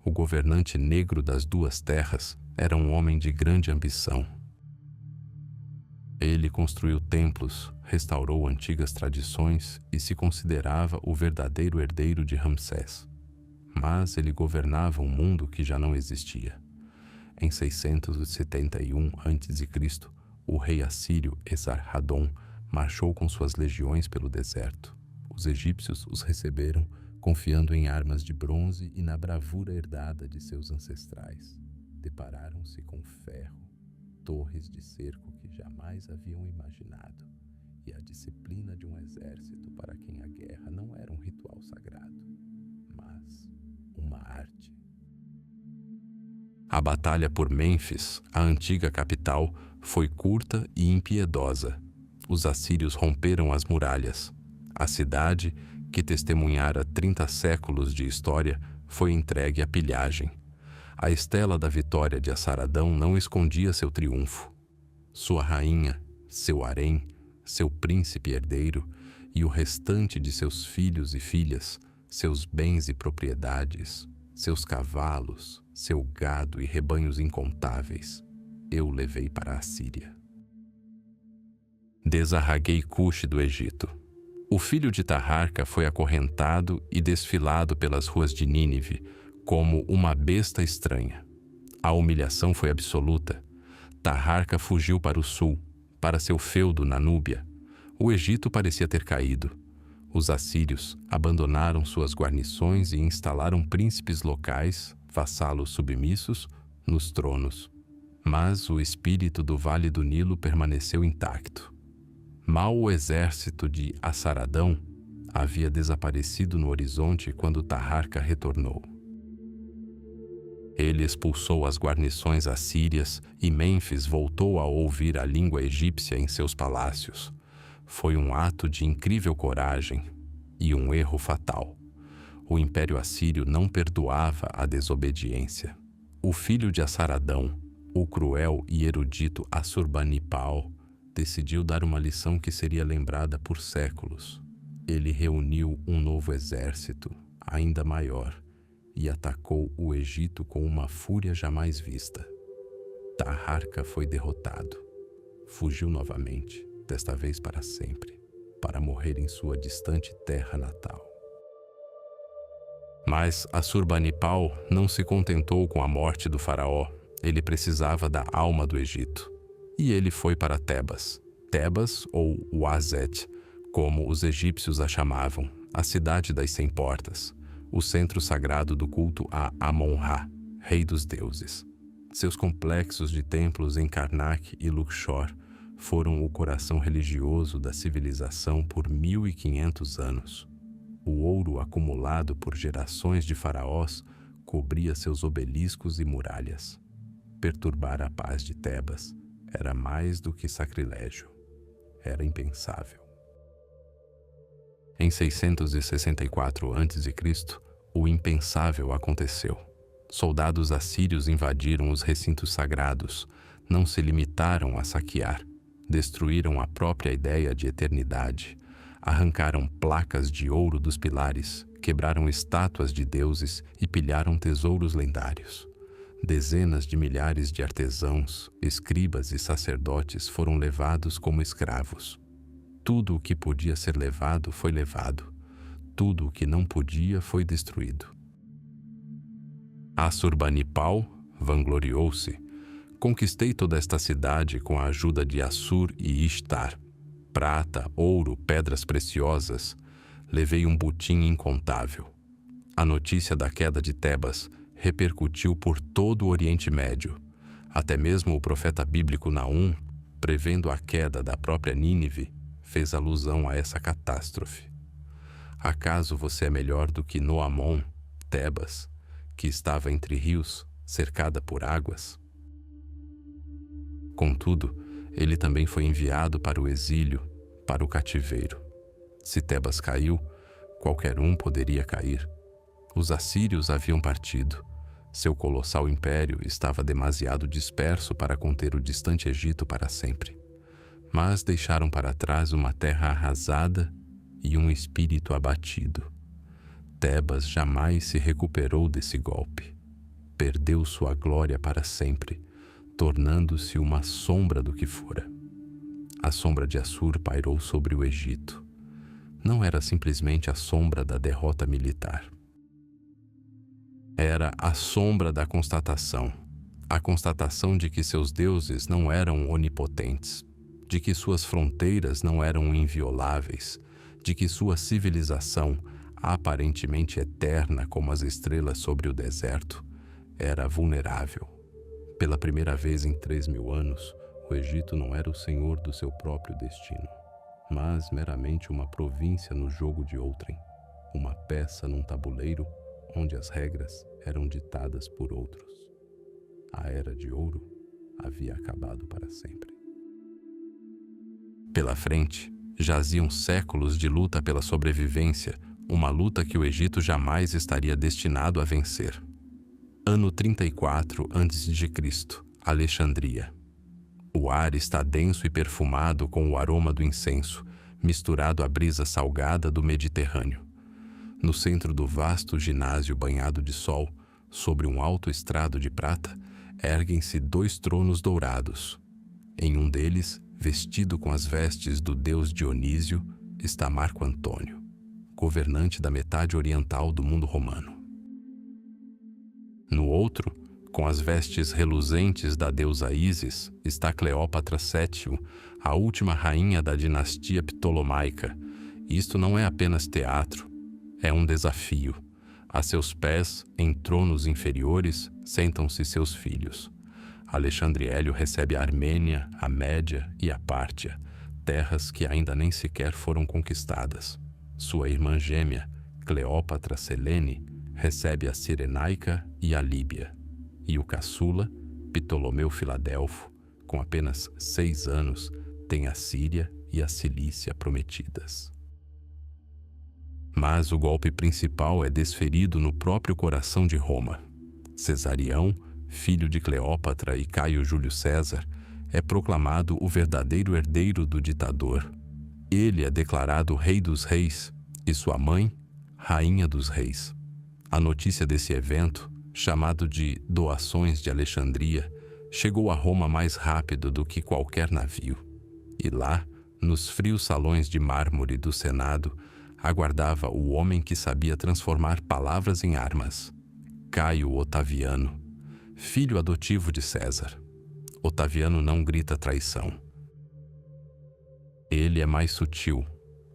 A: o governante negro das duas terras, era um homem de grande ambição. Ele construiu templos, restaurou antigas tradições e se considerava o verdadeiro herdeiro de Ramsés. Mas ele governava um mundo que já não existia. Em 671 a.C., o rei assírio Esarhadon marchou com suas legiões pelo deserto. Os egípcios os receberam, confiando em armas de bronze e na bravura herdada de seus ancestrais. Depararam-se com ferro, torres de cerco que jamais haviam imaginado, e a disciplina de um exército para quem a guerra não era um ritual sagrado, mas uma arte. A batalha por Mênfis, a antiga capital, foi curta e impiedosa. Os assírios romperam as muralhas. A cidade, que testemunhara 30 séculos de história, foi entregue à pilhagem. A estela da vitória de Assaradão não escondia seu triunfo. Sua rainha, seu harém, seu príncipe herdeiro e o restante de seus filhos e filhas, seus bens e propriedades, seus cavalos, seu gado e rebanhos incontáveis, eu levei para a Síria. Desarraguei Cuxi do Egito. O filho de Taharka foi acorrentado e desfilado pelas ruas de Nínive como uma besta estranha. A humilhação foi absoluta. Taharka fugiu para o sul, para seu feudo na Núbia. O Egito parecia ter caído. Os assírios abandonaram suas guarnições e instalaram príncipes locais, vassalos submissos, nos tronos. Mas o espírito do Vale do Nilo permaneceu intacto. Mal o exército de Assaradão havia desaparecido no horizonte quando Taharka retornou. Ele expulsou as guarnições assírias e Mênfis voltou a ouvir a língua egípcia em seus palácios. Foi um ato de incrível coragem e um erro fatal. O Império Assírio não perdoava a desobediência. O filho de Assaradão, o cruel e erudito Assurbanipal, decidiu dar uma lição que seria lembrada por séculos. Ele reuniu um novo exército, ainda maior, e atacou o Egito com uma fúria jamais vista. Taharka foi derrotado. Fugiu novamente, desta vez para sempre, para morrer em sua distante terra natal. Mas Assurbanipal não se contentou com a morte do faraó. Ele precisava da alma do Egito. E ele foi para Tebas. Tebas, ou Uazet, como os egípcios a chamavam, a cidade das 100 portas, o centro sagrado do culto a Amon-Ra, rei dos deuses. Seus complexos de templos em Karnak e Luxor foram o coração religioso da civilização por 1500 anos. O ouro acumulado por gerações de faraós cobria seus obeliscos e muralhas. Perturbar a paz de Tebas era mais do que sacrilégio. Era impensável. Em 664 a.C., o impensável aconteceu. Soldados assírios invadiram os recintos sagrados, não se limitaram a saquear, destruíram a própria ideia de eternidade, arrancaram placas de ouro dos pilares, quebraram estátuas de deuses e pilharam tesouros lendários. Dezenas de milhares de artesãos, escribas e sacerdotes foram levados como escravos. Tudo o que podia ser levado foi levado. Tudo o que não podia foi destruído. Assurbanipal vangloriou-se. Conquistei toda esta cidade com a ajuda de Assur e Ishtar. Prata, ouro, pedras preciosas. Levei um butim incontável. A notícia da queda de Tebas repercutiu por todo o Oriente Médio. Até mesmo o profeta bíblico Naum, prevendo a queda da própria Nínive, fez alusão a essa catástrofe. Acaso você é melhor do que Noamon, Tebas, que estava entre rios, cercada por águas? Contudo, ele também foi enviado para o exílio, para o cativeiro. Se Tebas caiu, qualquer um poderia cair. Os assírios haviam partido. Seu colossal império estava demasiado disperso para conter o distante Egito para sempre. Mas deixaram para trás uma terra arrasada e um espírito abatido. Tebas jamais se recuperou desse golpe. Perdeu sua glória para sempre, tornando-se uma sombra do que fora. A sombra de Assur pairou sobre o Egito. Não era simplesmente a sombra da derrota militar. Era a sombra da constatação, a constatação de que seus deuses não eram onipotentes, de que suas fronteiras não eram invioláveis, de que sua civilização, aparentemente eterna como as estrelas sobre o deserto, era vulnerável. Pela primeira vez em 3.000 anos, o Egito não era o senhor do seu próprio destino, mas meramente uma província no jogo de outrem, uma peça num tabuleiro onde as regras eram ditadas por outros. A Era de Ouro havia acabado para sempre. Pela frente, jaziam séculos de luta pela sobrevivência, uma luta que o Egito jamais estaria destinado a vencer. Ano 34 a.C., Alexandria. O ar está denso e perfumado com o aroma do incenso, misturado à brisa salgada do Mediterrâneo. No centro do vasto ginásio banhado de sol, sobre um alto estrado de prata, erguem-se 2 tronos dourados. Em um deles, vestido com as vestes do deus Dionísio, está Marco Antônio, governante da metade oriental do mundo romano. No outro, com as vestes reluzentes da deusa Ísis, está Cleópatra VII, a última rainha da dinastia ptolomaica. Isto não é apenas teatro, é um desafio. A seus pés, em tronos inferiores, sentam-se seus filhos. Alexandre Hélio recebe a Armênia, a Média e a Pártia, terras que ainda nem sequer foram conquistadas. Sua irmã gêmea, Cleópatra Selene, recebe a Cirenaica e a Líbia. E o caçula, Ptolomeu Filadelfo, com apenas 6 anos, tem a Síria e a Cilícia prometidas. Mas o golpe principal é desferido no próprio coração de Roma. Cesarião, filho de Cleópatra e Caio Júlio César, é proclamado o verdadeiro herdeiro do ditador. Ele é declarado rei dos reis e sua mãe, rainha dos reis. A notícia desse evento, chamado de Doações de Alexandria, chegou a Roma mais rápido do que qualquer navio. E lá, nos frios salões de mármore do Senado, aguardava o homem que sabia transformar palavras em armas. Caio Otaviano, filho adotivo de César. Otaviano não grita traição. Ele é mais sutil.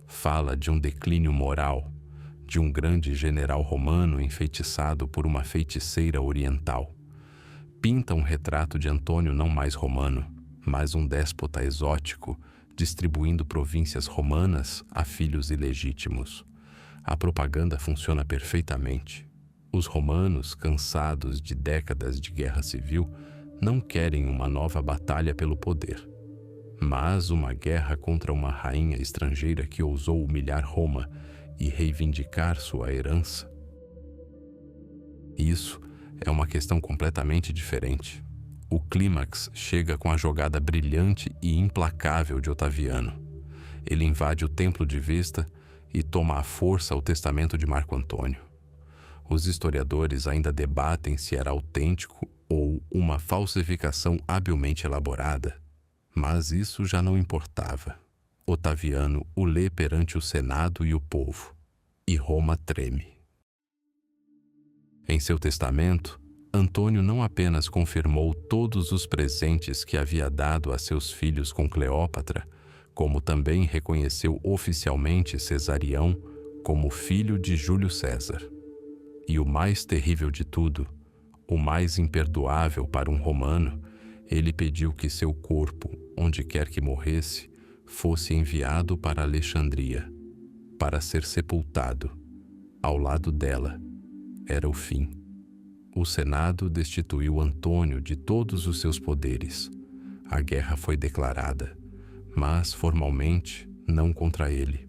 A: Fala de um declínio moral, de um grande general romano enfeitiçado por uma feiticeira oriental. Pinta um retrato de Antônio não mais romano, mas um déspota exótico distribuindo províncias romanas a filhos ilegítimos. A propaganda funciona perfeitamente. Os romanos, cansados de décadas de guerra civil, não querem uma nova batalha pelo poder, mas uma guerra contra uma rainha estrangeira que ousou humilhar Roma e reivindicar sua herança. Isso é uma questão completamente diferente. O clímax chega com a jogada brilhante e implacável de Otaviano. Ele invade o Templo de Vesta e toma à força o testamento de Marco Antônio. Os historiadores ainda debatem se era autêntico ou uma falsificação habilmente elaborada, mas isso já não importava. Otaviano o lê perante o Senado e o povo, e Roma treme. Em seu testamento, Antônio não apenas confirmou todos os presentes que havia dado a seus filhos com Cleópatra, como também reconheceu oficialmente Cesarião como filho de Júlio César. E o mais terrível de tudo, o mais imperdoável para um romano, ele pediu que seu corpo, onde quer que morresse, fosse enviado para Alexandria, para ser sepultado. Ao lado dela, era o fim. O Senado destituiu Antônio de todos os seus poderes. A guerra foi declarada, mas formalmente não contra ele.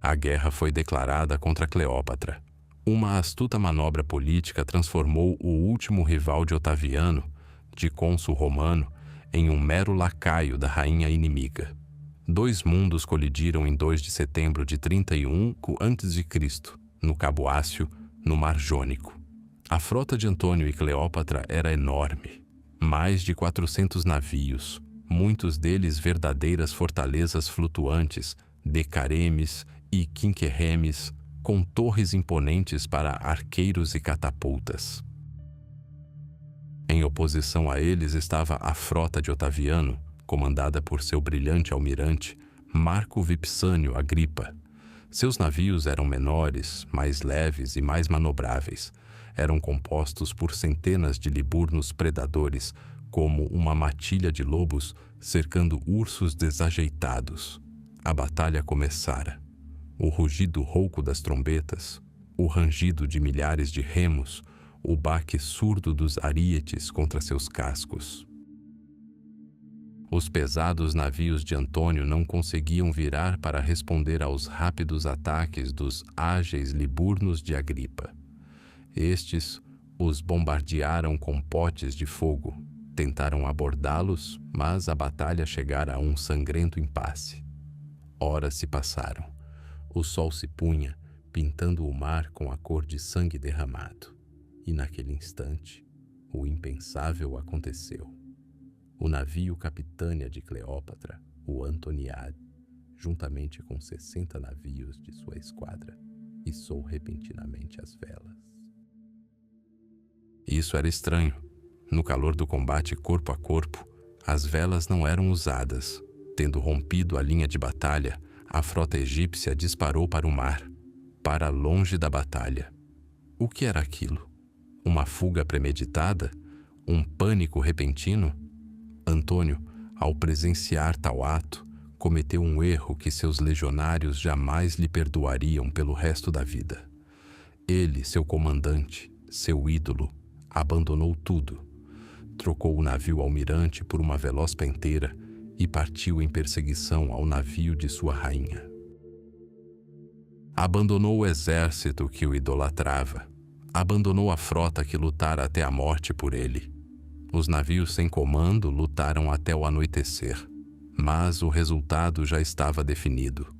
A: A guerra foi declarada contra Cleópatra. Uma astuta manobra política transformou o último rival de Otaviano, de cônsul romano, em um mero lacaio da rainha inimiga. Dois mundos colidiram em 2 de setembro de 31 a.C., no Cabo Ácio, no Mar Jônico. A frota de Antônio e Cleópatra era enorme. Mais de 400 navios, muitos deles verdadeiras fortalezas flutuantes, decaremes e quinquerremes, com torres imponentes para arqueiros e catapultas. Em oposição a eles estava a frota de Otaviano, comandada por seu brilhante almirante, Marco Vipsânio Agripa. Seus navios eram menores, mais leves e mais manobráveis. Eram compostos por centenas de liburnos predadores, como uma matilha de lobos cercando ursos desajeitados. A batalha começara. O rugido rouco das trombetas, o rangido de milhares de remos, o baque surdo dos arietes contra seus cascos. Os pesados navios de Antônio não conseguiam virar para responder aos rápidos ataques dos ágeis liburnos de Agripa. Estes os bombardearam com potes de fogo. Tentaram abordá-los, mas a batalha chegara a um sangrento impasse. Horas se passaram. O sol se punha, pintando o mar com a cor de sangue derramado. E naquele instante, o impensável aconteceu. O navio capitânia de Cleópatra, o Antoniade, juntamente com 60 navios de sua esquadra, içou repentinamente as velas. Isso era estranho. No calor do combate corpo a corpo, as velas não eram usadas. Tendo rompido a linha de batalha, a frota egípcia disparou para o mar, para longe da batalha. O que era aquilo? Uma fuga premeditada? Um pânico repentino? Antônio, ao presenciar tal ato, cometeu um erro que seus legionários jamais lhe perdoariam pelo resto da vida. Ele, seu comandante, seu ídolo, abandonou tudo. Trocou o navio almirante por uma veloz penteira e partiu em perseguição ao navio de sua rainha. Abandonou o exército que o idolatrava. Abandonou a frota que lutara até a morte por ele. Os navios sem comando lutaram até o anoitecer, mas o resultado já estava definido.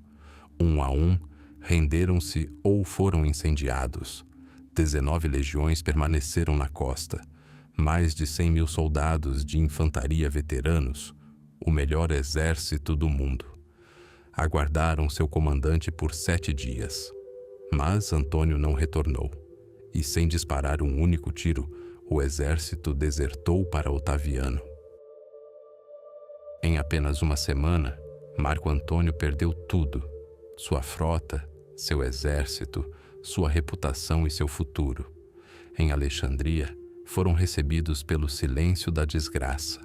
A: Um a um, renderam-se ou foram incendiados. 19 legiões permaneceram na costa. Mais de 100.000 soldados de infantaria veteranos, o melhor exército do mundo. Aguardaram seu comandante por 7 dias. Mas Antônio não retornou, e sem disparar um único tiro, o exército desertou para Otaviano. Em apenas uma semana, Marco Antônio perdeu tudo: sua frota, seu exército, sua reputação e seu futuro. Em Alexandria, foram recebidos pelo silêncio da desgraça.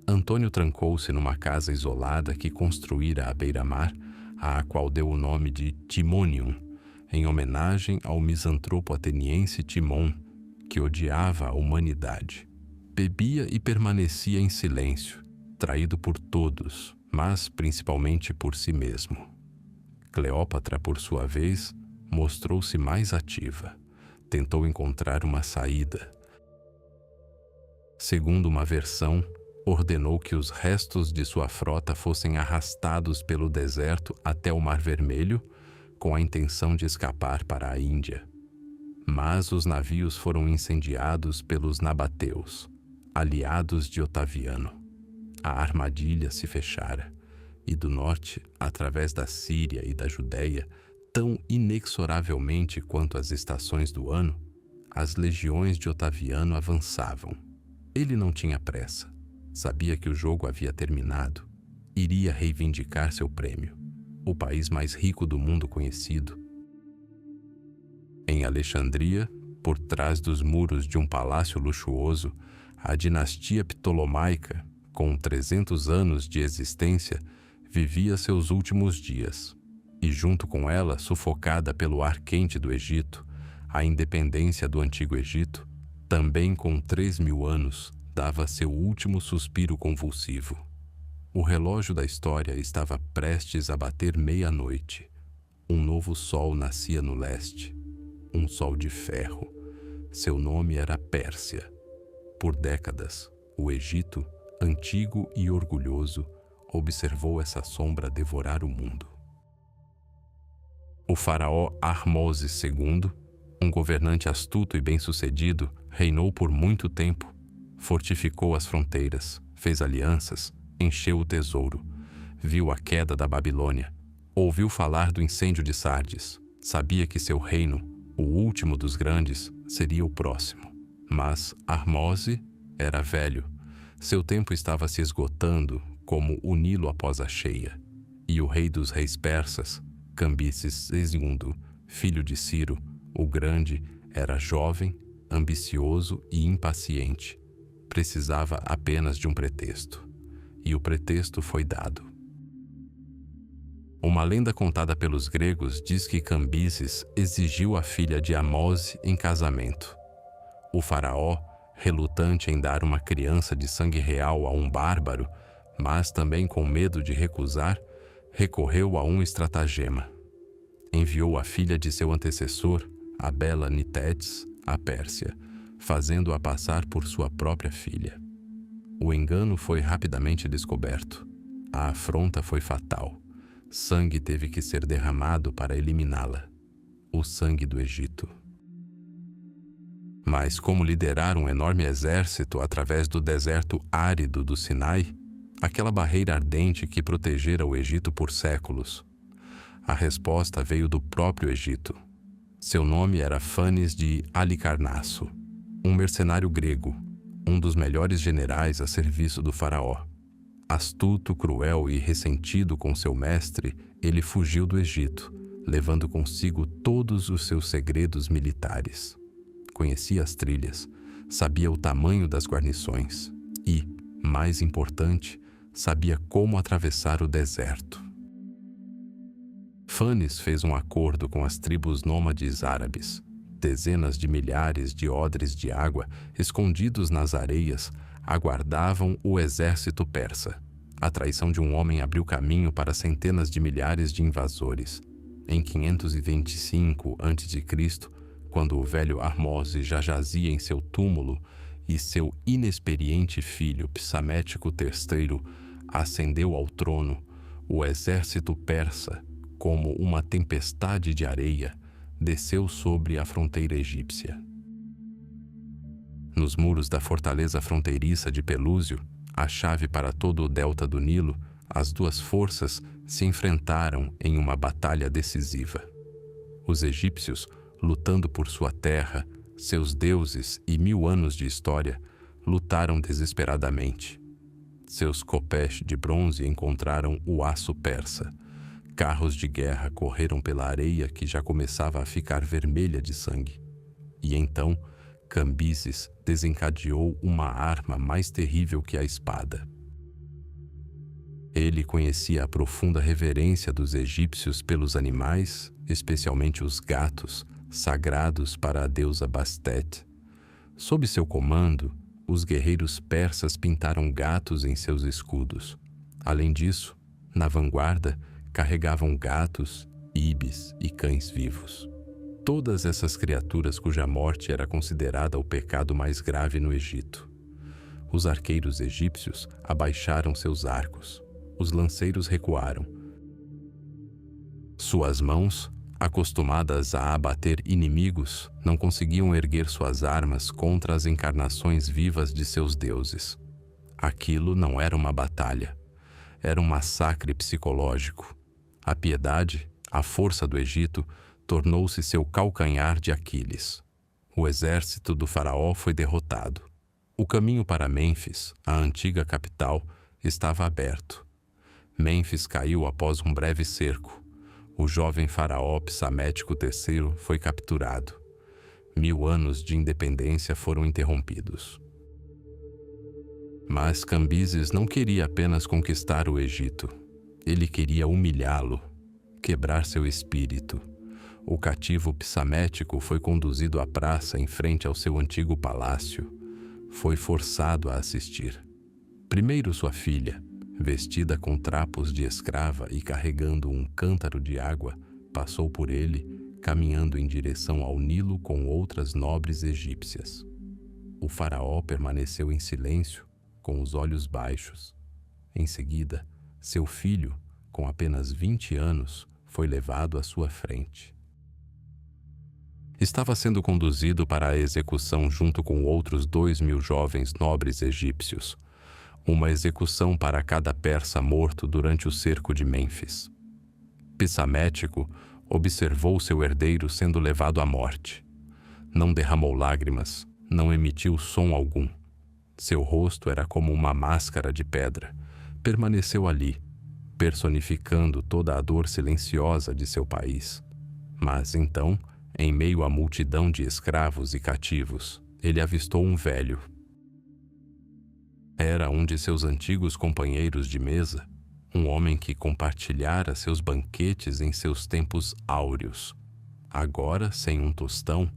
A: Antônio trancou-se numa casa isolada que construíra à beira-mar, à qual deu o nome de Timonium, em homenagem ao misantropo ateniense Timon, que odiava a humanidade. Bebia e permanecia em silêncio, traído por todos, mas principalmente por si mesmo. Cleópatra, por sua vez, mostrou-se mais ativa. Tentou encontrar uma saída. Segundo uma versão, ordenou que os restos de sua frota fossem arrastados pelo deserto até o Mar Vermelho, com a intenção de escapar para a Índia. Mas os navios foram incendiados pelos nabateus, aliados de Otaviano. A armadilha se fechara, e do norte, através da Síria e da Judéia, tão inexoravelmente quanto as estações do ano, as legiões de Otaviano avançavam. Ele não tinha pressa. Sabia que o jogo havia terminado. Iria reivindicar seu prêmio. O país mais rico do mundo conhecido. Em Alexandria, por trás dos muros de um palácio luxuoso, a dinastia ptolomaica, com 300 anos de existência, vivia seus últimos dias. E junto com ela, sufocada pelo ar quente do Egito, a independência do Antigo Egito, também com 3.000 anos, dava seu último suspiro convulsivo. O relógio da história estava prestes a bater meia-noite. Um novo sol nascia no leste. Um sol de ferro. Seu nome era Pérsia. Por décadas, o Egito, antigo e orgulhoso, observou essa sombra devorar o mundo. O faraó Ahmose II, um governante astuto e bem-sucedido, reinou por muito tempo. Fortificou as fronteiras, fez alianças, encheu o tesouro, viu a queda da Babilônia, ouviu falar do incêndio de Sardes, sabia que seu reino, o último dos grandes, seria o próximo. Mas Ahmose era velho, seu tempo estava se esgotando como o Nilo após a cheia, e o rei dos reis persas, Cambises II, filho de Ciro, o Grande, era jovem, ambicioso e impaciente. Precisava apenas de um pretexto. E o pretexto foi dado. Uma lenda contada pelos gregos diz que Cambises exigiu a filha de Ahmose em casamento. O faraó, relutante em dar uma criança de sangue real a um bárbaro, mas também com medo de recusar, recorreu a um estratagema. Enviou a filha de seu antecessor, a bela Nitedes, à Pérsia, fazendo-a passar por sua própria filha. O engano foi rapidamente descoberto. A afronta foi fatal. Sangue teve que ser derramado para eliminá-la. O sangue do Egito. Mas como liderar um enorme exército através do deserto árido do Sinai, aquela barreira ardente que protegera o Egito por séculos? A resposta veio do próprio Egito. Seu nome era Fanes de Halicarnasso, um mercenário grego, um dos melhores generais a serviço do faraó. Astuto, cruel e ressentido com seu mestre, ele fugiu do Egito, levando consigo todos os seus segredos militares. Conhecia as trilhas, sabia o tamanho das guarnições e, mais importante, sabia como atravessar o deserto. Fanes fez um acordo com as tribos nômades árabes. Dezenas de milhares de odres de água, escondidos nas areias, aguardavam o exército persa. A traição de um homem abriu caminho para centenas de milhares de invasores. Em 525 a.C., quando o velho Ahmose já jazia em seu túmulo e seu inexperiente filho Psamético III ascendeu ao trono, o exército persa, como uma tempestade de areia, desceu sobre a fronteira egípcia. Nos muros da fortaleza fronteiriça de Pelúsio, a chave para todo o delta do Nilo, as duas forças se enfrentaram em uma batalha decisiva. Os egípcios, lutando por sua terra, seus deuses e 1000 anos de história, lutaram desesperadamente. Seus copés de bronze encontraram o aço persa. Carros de guerra correram pela areia que já começava a ficar vermelha de sangue. E então, Cambises desencadeou uma arma mais terrível que a espada. Ele conhecia a profunda reverência dos egípcios pelos animais, especialmente os gatos, sagrados para a deusa Bastet. Sob seu comando, os guerreiros persas pintaram gatos em seus escudos. Além disso, na vanguarda, carregavam gatos, ibis e cães vivos. Todas essas criaturas cuja morte era considerada o pecado mais grave no Egito. Os arqueiros egípcios abaixaram seus arcos. Os lanceiros recuaram. Suas mãos, acostumadas a abater inimigos, não conseguiam erguer suas armas contra as encarnações vivas de seus deuses. Aquilo não era uma batalha. Era um massacre psicológico. A piedade, a força do Egito, tornou-se seu calcanhar de Aquiles. O exército do faraó foi derrotado. O caminho para Mênfis, a antiga capital, estava aberto. Mênfis caiu após um breve cerco. O jovem faraó Psamético III foi capturado. 1000 anos de independência foram interrompidos. Mas Cambises não queria apenas conquistar o Egito. Ele queria humilhá-lo, quebrar seu espírito. O cativo Psamético foi conduzido à praça em frente ao seu antigo palácio. Foi forçado a assistir. Primeiro sua filha, vestida com trapos de escrava e carregando um cântaro de água, passou por ele, caminhando em direção ao Nilo com outras nobres egípcias. O faraó permaneceu em silêncio, com os olhos baixos. Em seguida, seu filho, com apenas 20 anos, foi levado à sua frente. Estava sendo conduzido para a execução junto com outros 2000 jovens nobres egípcios. Uma execução para cada persa morto durante o cerco de Mênfis. Psamético observou seu herdeiro sendo levado à morte. Não derramou lágrimas, não emitiu som algum. Seu rosto era como uma máscara de pedra. Permaneceu ali, personificando toda a dor silenciosa de seu país. Mas então, em meio à multidão de escravos e cativos, ele avistou um velho. Era um de seus antigos companheiros de mesa, um homem que compartilhara seus banquetes em seus tempos áureos. Agora, sem um tostão,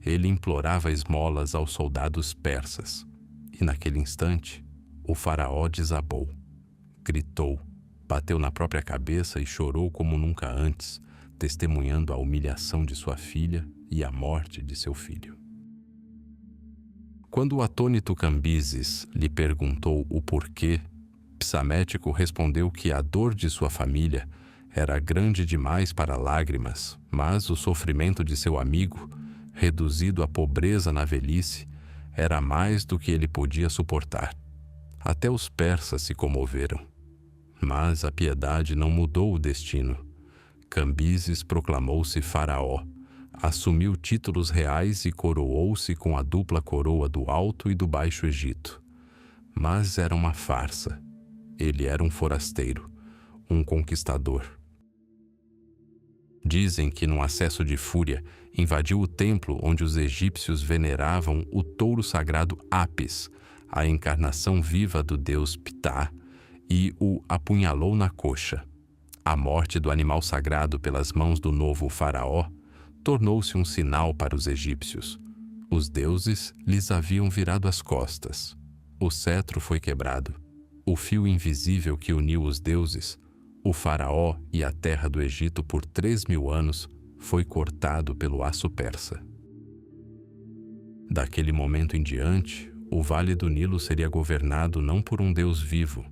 A: ele implorava esmolas aos soldados persas. E naquele instante, o faraó desabou. Gritou, bateu na própria cabeça e chorou como nunca antes, testemunhando a humilhação de sua filha e a morte de seu filho. Quando o atônito Cambises lhe perguntou o porquê, Psamético respondeu que a dor de sua família era grande demais para lágrimas, mas o sofrimento de seu amigo, reduzido à pobreza na velhice, era mais do que ele podia suportar. Até os persas se comoveram. Mas a piedade não mudou o destino. Cambises proclamou-se faraó, assumiu títulos reais e coroou-se com a dupla coroa do Alto e do Baixo Egito. Mas era uma farsa. Ele era um forasteiro, um conquistador. Dizem que, num acesso de fúria, invadiu o templo onde os egípcios veneravam o touro sagrado Apis, a encarnação viva do deus Ptah, e o apunhalou na coxa. A morte do animal sagrado pelas mãos do novo faraó tornou-se um sinal para os egípcios. Os deuses lhes haviam virado as costas. O cetro foi quebrado. O fio invisível que uniu os deuses, o faraó e a terra do Egito por 3000 anos, foi cortado pelo aço persa. Daquele momento em diante, o Vale do Nilo seria governado não por um deus vivo,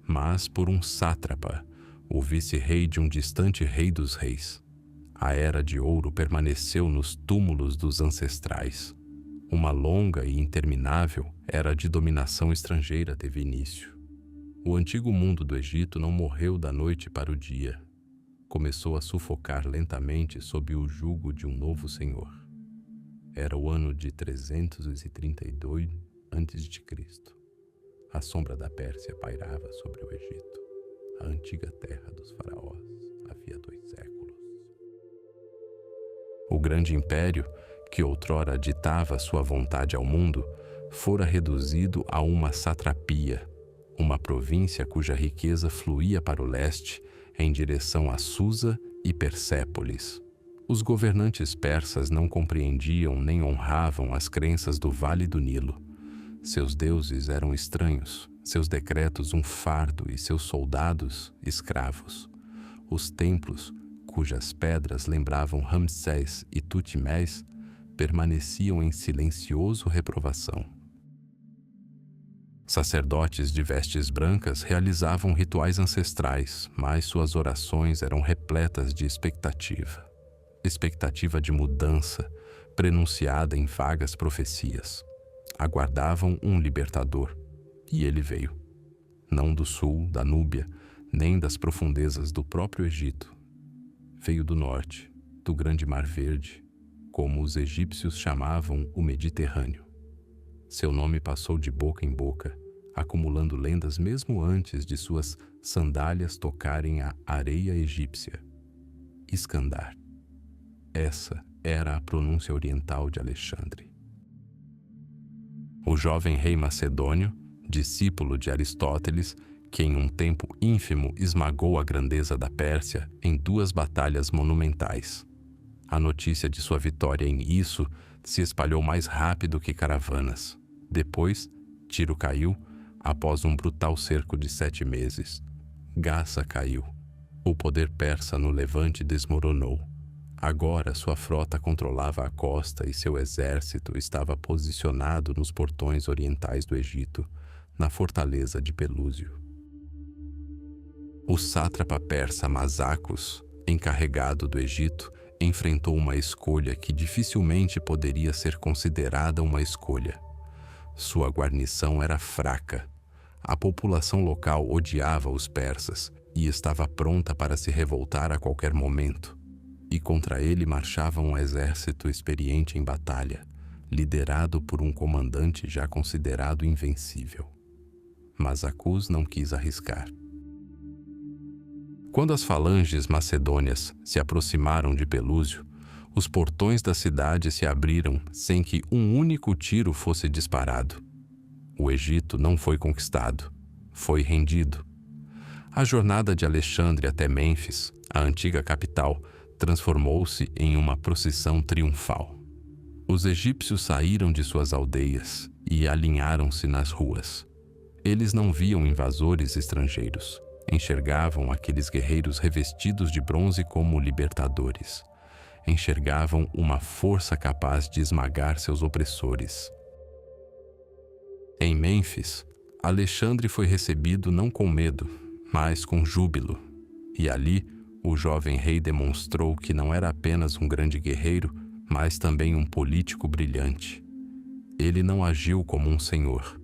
A: mas por um sátrapa, o vice-rei de um distante rei dos reis. A Era de Ouro permaneceu nos túmulos dos ancestrais. Uma longa e interminável era de dominação estrangeira teve início. O antigo mundo do Egito não morreu da noite para o dia. Começou a sufocar lentamente sob o jugo de um novo senhor. Era o ano de 332 a.C. A sombra da Pérsia pairava sobre o Egito, a antiga terra dos faraós, havia 2 séculos. O grande império, que outrora ditava sua vontade ao mundo, fora reduzido a uma satrapia, uma província cuja riqueza fluía para o leste, em direção a Susa e Persépolis. Os governantes persas não compreendiam nem honravam as crenças do Vale do Nilo. Seus deuses eram estranhos, seus decretos um fardo e seus soldados escravos. Os templos, cujas pedras lembravam Ramsés e Tutmés, permaneciam em silencioso reprovação. Sacerdotes de vestes brancas realizavam rituais ancestrais, mas suas orações eram repletas de expectativa. Expectativa de mudança, prenunciada em vagas profecias. Aguardavam um libertador, e ele veio. Não do sul, da Núbia, nem das profundezas do próprio Egito. Veio do norte, do grande Mar Verde, como os egípcios chamavam o Mediterrâneo. Seu nome passou de boca em boca, acumulando lendas mesmo antes de suas sandálias tocarem a areia egípcia. Iskandar. Essa era a pronúncia oriental de Alexandre. O jovem rei macedônio, discípulo de Aristóteles, que em um tempo ínfimo esmagou a grandeza da Pérsia em 2 batalhas monumentais. A notícia de sua vitória em Isso se espalhou mais rápido que caravanas. Depois, Tiro caiu, após um brutal cerco de 7 meses. Gaza caiu. O poder persa no Levante desmoronou. Agora sua frota controlava a costa e seu exército estava posicionado nos portões orientais do Egito, na fortaleza de Pelúsio. O sátrapa persa Masacos, encarregado do Egito, enfrentou uma escolha que dificilmente poderia ser considerada uma escolha. Sua guarnição era fraca. A população local odiava os persas e estava pronta para se revoltar a qualquer momento. E contra ele marchava um exército experiente em batalha, liderado por um comandante já considerado invencível. Masacus não quis arriscar. Quando as falanges macedônias se aproximaram de Pelúsio, os portões da cidade se abriram sem que um único tiro fosse disparado. O Egito não foi conquistado, foi rendido. A jornada de Alexandre até Mênfis, a antiga capital, transformou-se em uma procissão triunfal. Os egípcios saíram de suas aldeias e alinharam-se nas ruas. Eles não viam invasores estrangeiros, enxergavam aqueles guerreiros revestidos de bronze como libertadores. Enxergavam uma força capaz de esmagar seus opressores. Em Mênfis, Alexandre foi recebido não com medo, mas com júbilo, e ali o jovem rei demonstrou que não era apenas um grande guerreiro, mas também um político brilhante. Ele não agiu como um senhor.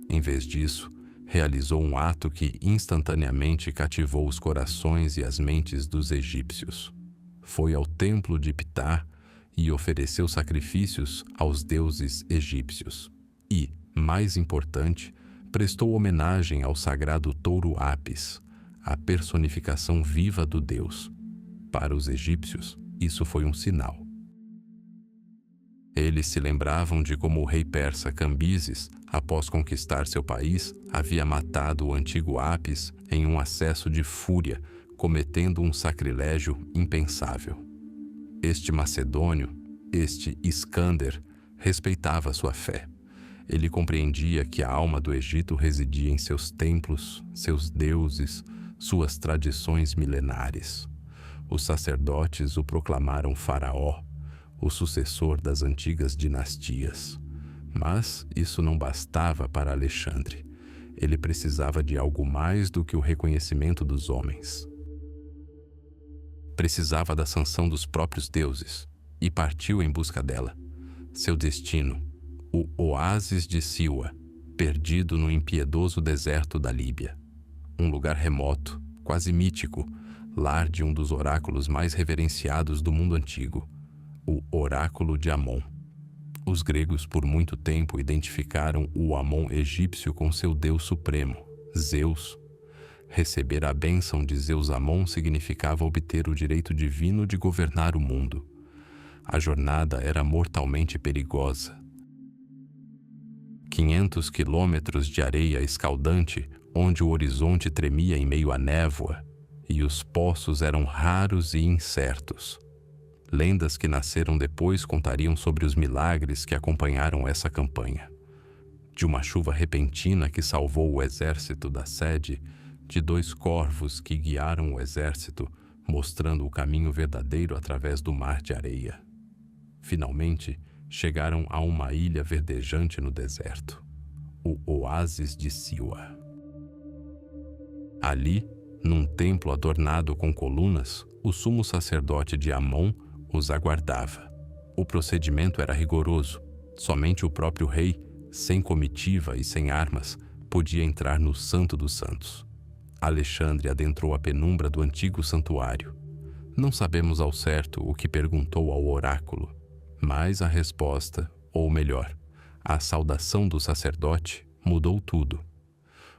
A: Em vez disso, realizou um ato que instantaneamente cativou os corações e as mentes dos egípcios. Foi ao templo de Ptah e ofereceu sacrifícios aos deuses egípcios. E, mais importante, prestou homenagem ao sagrado touro Apis, a personificação viva do deus. Para os egípcios, isso foi um sinal. Eles se lembravam de como o rei persa Cambises, após conquistar seu país, havia matado o antigo Apis em um acesso de fúria, cometendo um sacrilégio impensável. Este macedônio, este Iskander, respeitava sua fé. Ele compreendia que a alma do Egito residia em seus templos, seus deuses, suas tradições milenares. Os sacerdotes o proclamaram faraó, o sucessor das antigas dinastias. Mas isso não bastava para Alexandre. Ele precisava de algo mais do que o reconhecimento dos homens. Precisava da sanção dos próprios deuses, e partiu em busca dela. Seu destino, o oásis de Siwa, perdido no impiedoso deserto da Líbia. Um lugar remoto, quase mítico, lar de um dos oráculos mais reverenciados do mundo antigo, o Oráculo de Amon. Os gregos por muito tempo identificaram o Amon egípcio com seu deus supremo, Zeus. Receber a bênção de Zeus Amon significava obter o direito divino de governar o mundo. A jornada era mortalmente perigosa. 500 quilômetros de areia escaldante onde o horizonte tremia em meio à névoa e os poços eram raros e incertos. Lendas que nasceram depois contariam sobre os milagres que acompanharam essa campanha. De uma chuva repentina que salvou o exército da sede, de 2 corvos que guiaram o exército, mostrando o caminho verdadeiro através do mar de areia. Finalmente, chegaram a uma ilha verdejante no deserto, o oásis de Siwa. Ali, num templo adornado com colunas, o sumo sacerdote de Amon os aguardava. O procedimento era rigoroso. Somente o próprio rei, sem comitiva e sem armas, podia entrar no Santo dos Santos. Alexandre adentrou a penumbra do antigo santuário. Não sabemos ao certo o que perguntou ao oráculo, mas a resposta, ou melhor, a saudação do sacerdote, mudou tudo.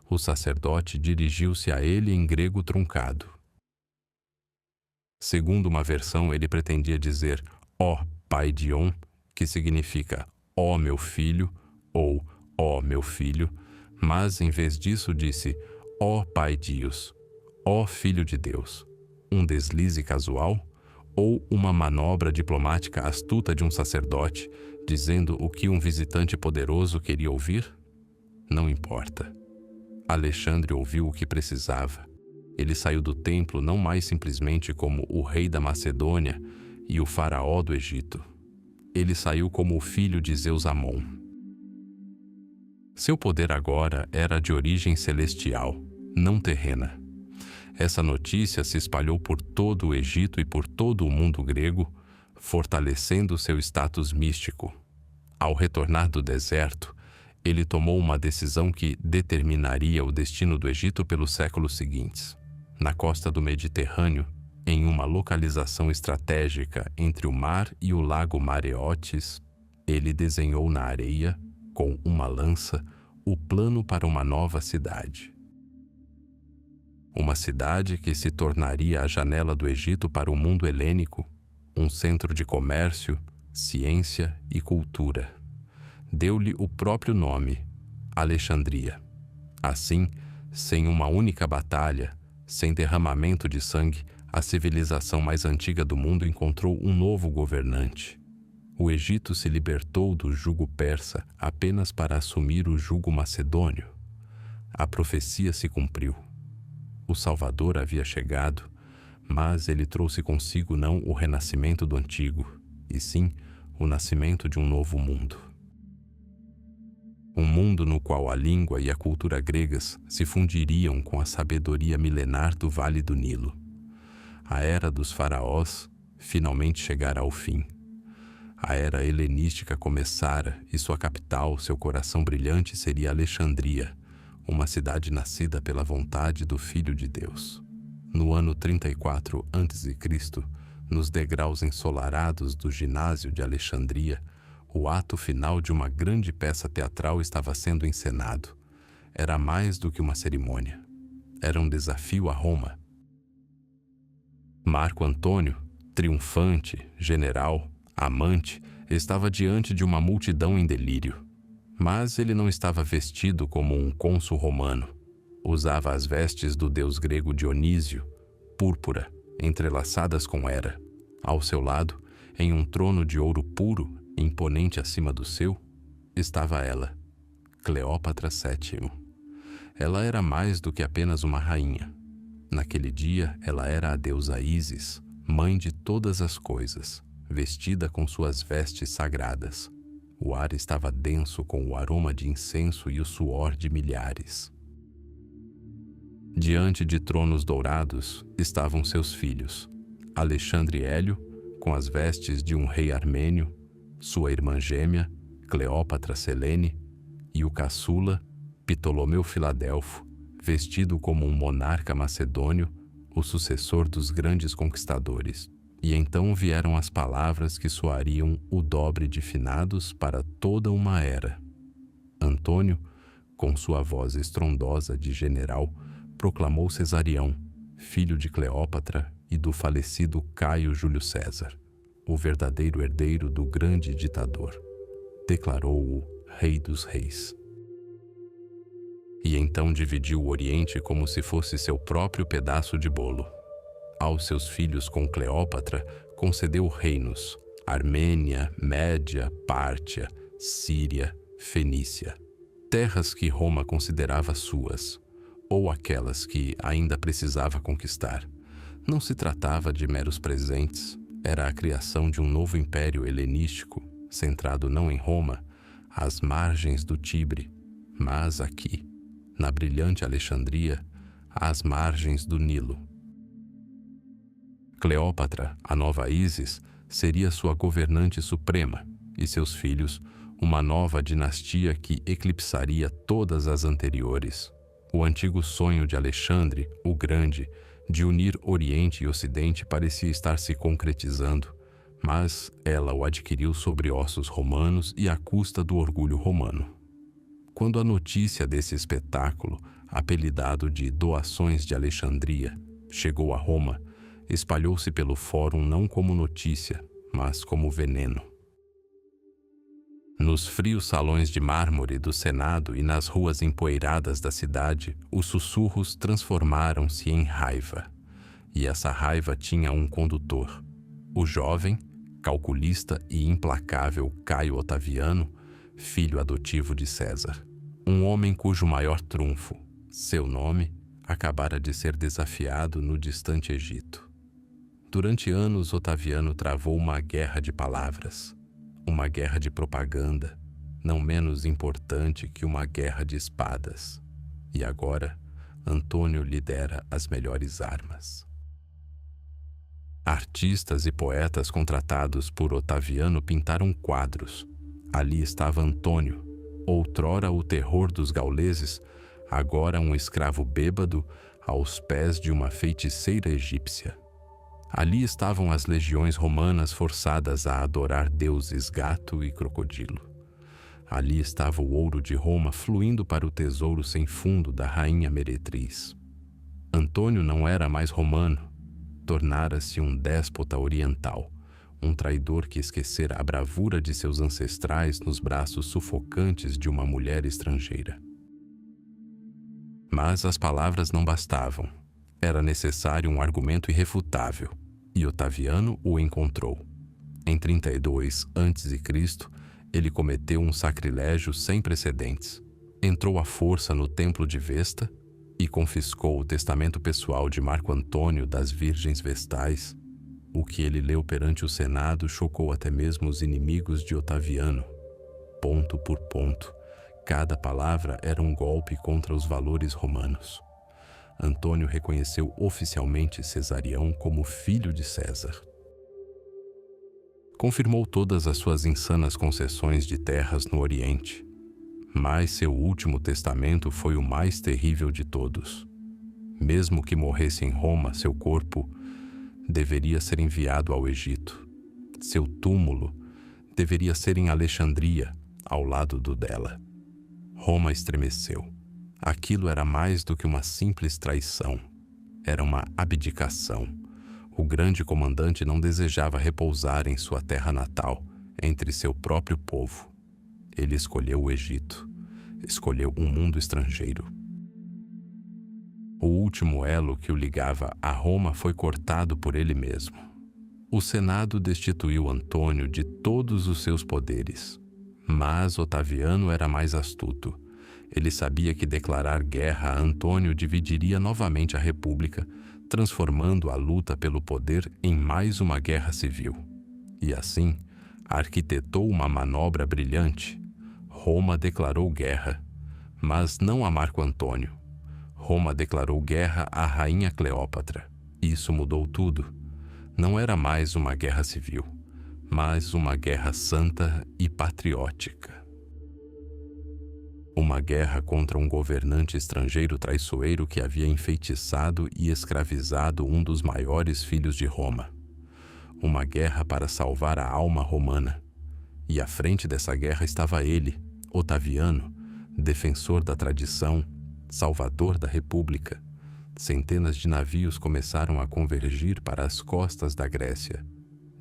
A: O sacerdote dirigiu-se a ele em grego truncado. Segundo uma versão, ele pretendia dizer ó pai de On, que significa ó meu filho ou ó meu filho, mas em vez disso disse ó pai Dios, ó filho de Deus. Um deslize casual ou uma manobra diplomática astuta de um sacerdote dizendo o que um visitante poderoso queria ouvir? Não importa. Alexandre ouviu o que precisava. Ele saiu do templo não mais simplesmente como o rei da Macedônia e o faraó do Egito. Ele saiu como o filho de Zeus Amon. Seu poder agora era de origem celestial, não terrena. Essa notícia se espalhou por todo o Egito e por todo o mundo grego, fortalecendo seu status místico. Ao retornar do deserto, ele tomou uma decisão que determinaria o destino do Egito pelos séculos seguintes. Na costa do Mediterrâneo, em uma localização estratégica entre o mar e o lago Mareotis, ele desenhou na areia, com uma lança, o plano para uma nova cidade. Uma cidade que se tornaria a janela do Egito para o mundo helênico, um centro de comércio, ciência e cultura. Deu-lhe o próprio nome, Alexandria. Assim, sem uma única batalha, sem derramamento de sangue, a civilização mais antiga do mundo encontrou um novo governante. O Egito se libertou do jugo persa apenas para assumir o jugo macedônio. A profecia se cumpriu. O Salvador havia chegado, mas ele trouxe consigo não o renascimento do antigo, e sim o nascimento de um novo mundo. Um mundo no qual a língua e a cultura gregas se fundiriam com a sabedoria milenar do Vale do Nilo. A era dos faraós finalmente chegara ao fim. A era helenística começara e sua capital, seu coração brilhante, seria Alexandria, uma cidade nascida pela vontade do Filho de Deus. No ano 34 a.C., nos degraus ensolarados do ginásio de Alexandria, o ato final de uma grande peça teatral estava sendo encenado. Era mais do que uma cerimônia. Era um desafio a Roma. Marco Antônio, triunfante, general, amante, estava diante de uma multidão em delírio. Mas ele não estava vestido como um cônsul romano. Usava as vestes do deus grego Dionísio, púrpura, entrelaçadas com Hera. Ao seu lado, em um trono de ouro puro, imponente acima do seu, estava ela, Cleópatra VII. Ela era mais do que apenas uma rainha. Naquele dia, ela era a deusa Ísis, mãe de todas as coisas, vestida com suas vestes sagradas. O ar estava denso com o aroma de incenso e o suor de milhares. Diante de tronos dourados estavam seus filhos, Alexandre Hélio, com as vestes de um rei armênio, sua irmã gêmea, Cleópatra Selene, e o caçula, Ptolomeu Filadelfo, vestido como um monarca macedônio, o sucessor dos grandes conquistadores. E então vieram as palavras que soariam o dobre de finados para toda uma era. Antônio, com sua voz estrondosa de general, proclamou Cesarião, filho de Cleópatra e do falecido Caio Júlio César, o verdadeiro herdeiro do grande ditador. Declarou-o Rei dos Reis. e então dividiu o Oriente como se fosse seu próprio pedaço de bolo. Aos seus filhos com Cleópatra concedeu reinos: Armênia, Média, Pártia, Síria, Fenícia, terras que Roma considerava suas, ou aquelas que ainda precisava conquistar. Não se tratava de meros presentes, era a criação de um novo império helenístico, centrado não em Roma, às margens do Tibre, mas aqui, na brilhante Alexandria, às margens do Nilo. Cleópatra, a nova Ísis, seria sua governante suprema, e seus filhos, uma nova dinastia que eclipsaria todas as anteriores. O antigo sonho de Alexandre, o Grande, de unir Oriente e Ocidente parecia estar se concretizando, mas ela o adquiriu sobre ossos romanos e à custa do orgulho romano. Quando a notícia desse espetáculo, apelidado de Doações de Alexandria, chegou a Roma, espalhou-se pelo fórum não como notícia, mas como veneno. Nos frios salões de mármore do Senado e nas ruas empoeiradas da cidade, os sussurros transformaram-se em raiva. E essa raiva tinha um condutor: o jovem, calculista e implacável Caio Otaviano, filho adotivo de César. Um homem cujo maior trunfo, seu nome, acabara de ser desafiado no distante Egito. Durante anos, Otaviano travou uma guerra de palavras, uma guerra de propaganda, não menos importante que uma guerra de espadas. E agora, Antônio lidera as melhores armas. Artistas e poetas contratados por Otaviano pintaram quadros. Ali estava Antônio, outrora o terror dos gauleses, agora um escravo bêbado aos pés de uma feiticeira egípcia. Ali estavam as legiões romanas forçadas a adorar deuses gato e crocodilo. Ali estava o ouro de Roma fluindo para o tesouro sem fundo da rainha meretriz. Antônio não era mais romano, tornara-se um déspota oriental, um traidor que esquecera a bravura de seus ancestrais nos braços sufocantes de uma mulher estrangeira. Mas as palavras não bastavam. Era necessário um argumento irrefutável, e Otaviano o encontrou. Em 32 a.C., ele cometeu um sacrilégio sem precedentes. Entrou à força no templo de Vesta e confiscou o testamento pessoal de Marco Antônio das Virgens Vestais. O que ele leu perante o Senado chocou até mesmo os inimigos de Otaviano. Ponto por ponto, cada palavra era um golpe contra os valores romanos. Antônio reconheceu oficialmente Cesarião como filho de César. Confirmou todas as suas insanas concessões de terras no Oriente. Mas seu último testamento foi o mais terrível de todos. Mesmo que morresse em Roma, seu corpo deveria ser enviado ao Egito. Seu túmulo deveria ser em Alexandria, ao lado do dela. Roma estremeceu. Aquilo era mais do que uma simples traição. Era uma abdicação. O grande comandante não desejava repousar em sua terra natal, entre seu próprio povo. Ele escolheu o Egito. Escolheu um mundo estrangeiro. O último elo que o ligava a Roma foi cortado por ele mesmo. O Senado destituiu Antônio de todos os seus poderes. Mas Otaviano era mais astuto. Ele sabia que declarar guerra a Antônio dividiria novamente a República, transformando a luta pelo poder em mais uma guerra civil. E assim, arquitetou uma manobra brilhante. Roma declarou guerra, mas não a Marco Antônio. Roma declarou guerra à rainha Cleópatra. Isso mudou tudo. Não era mais uma guerra civil, mas uma guerra santa e patriótica. Uma guerra contra um governante estrangeiro traiçoeiro que havia enfeitiçado e escravizado um dos maiores filhos de Roma. Uma guerra para salvar a alma romana. E à frente dessa guerra estava ele, Otaviano, defensor da tradição, salvador da República. Centenas de navios começaram a convergir para as costas da Grécia.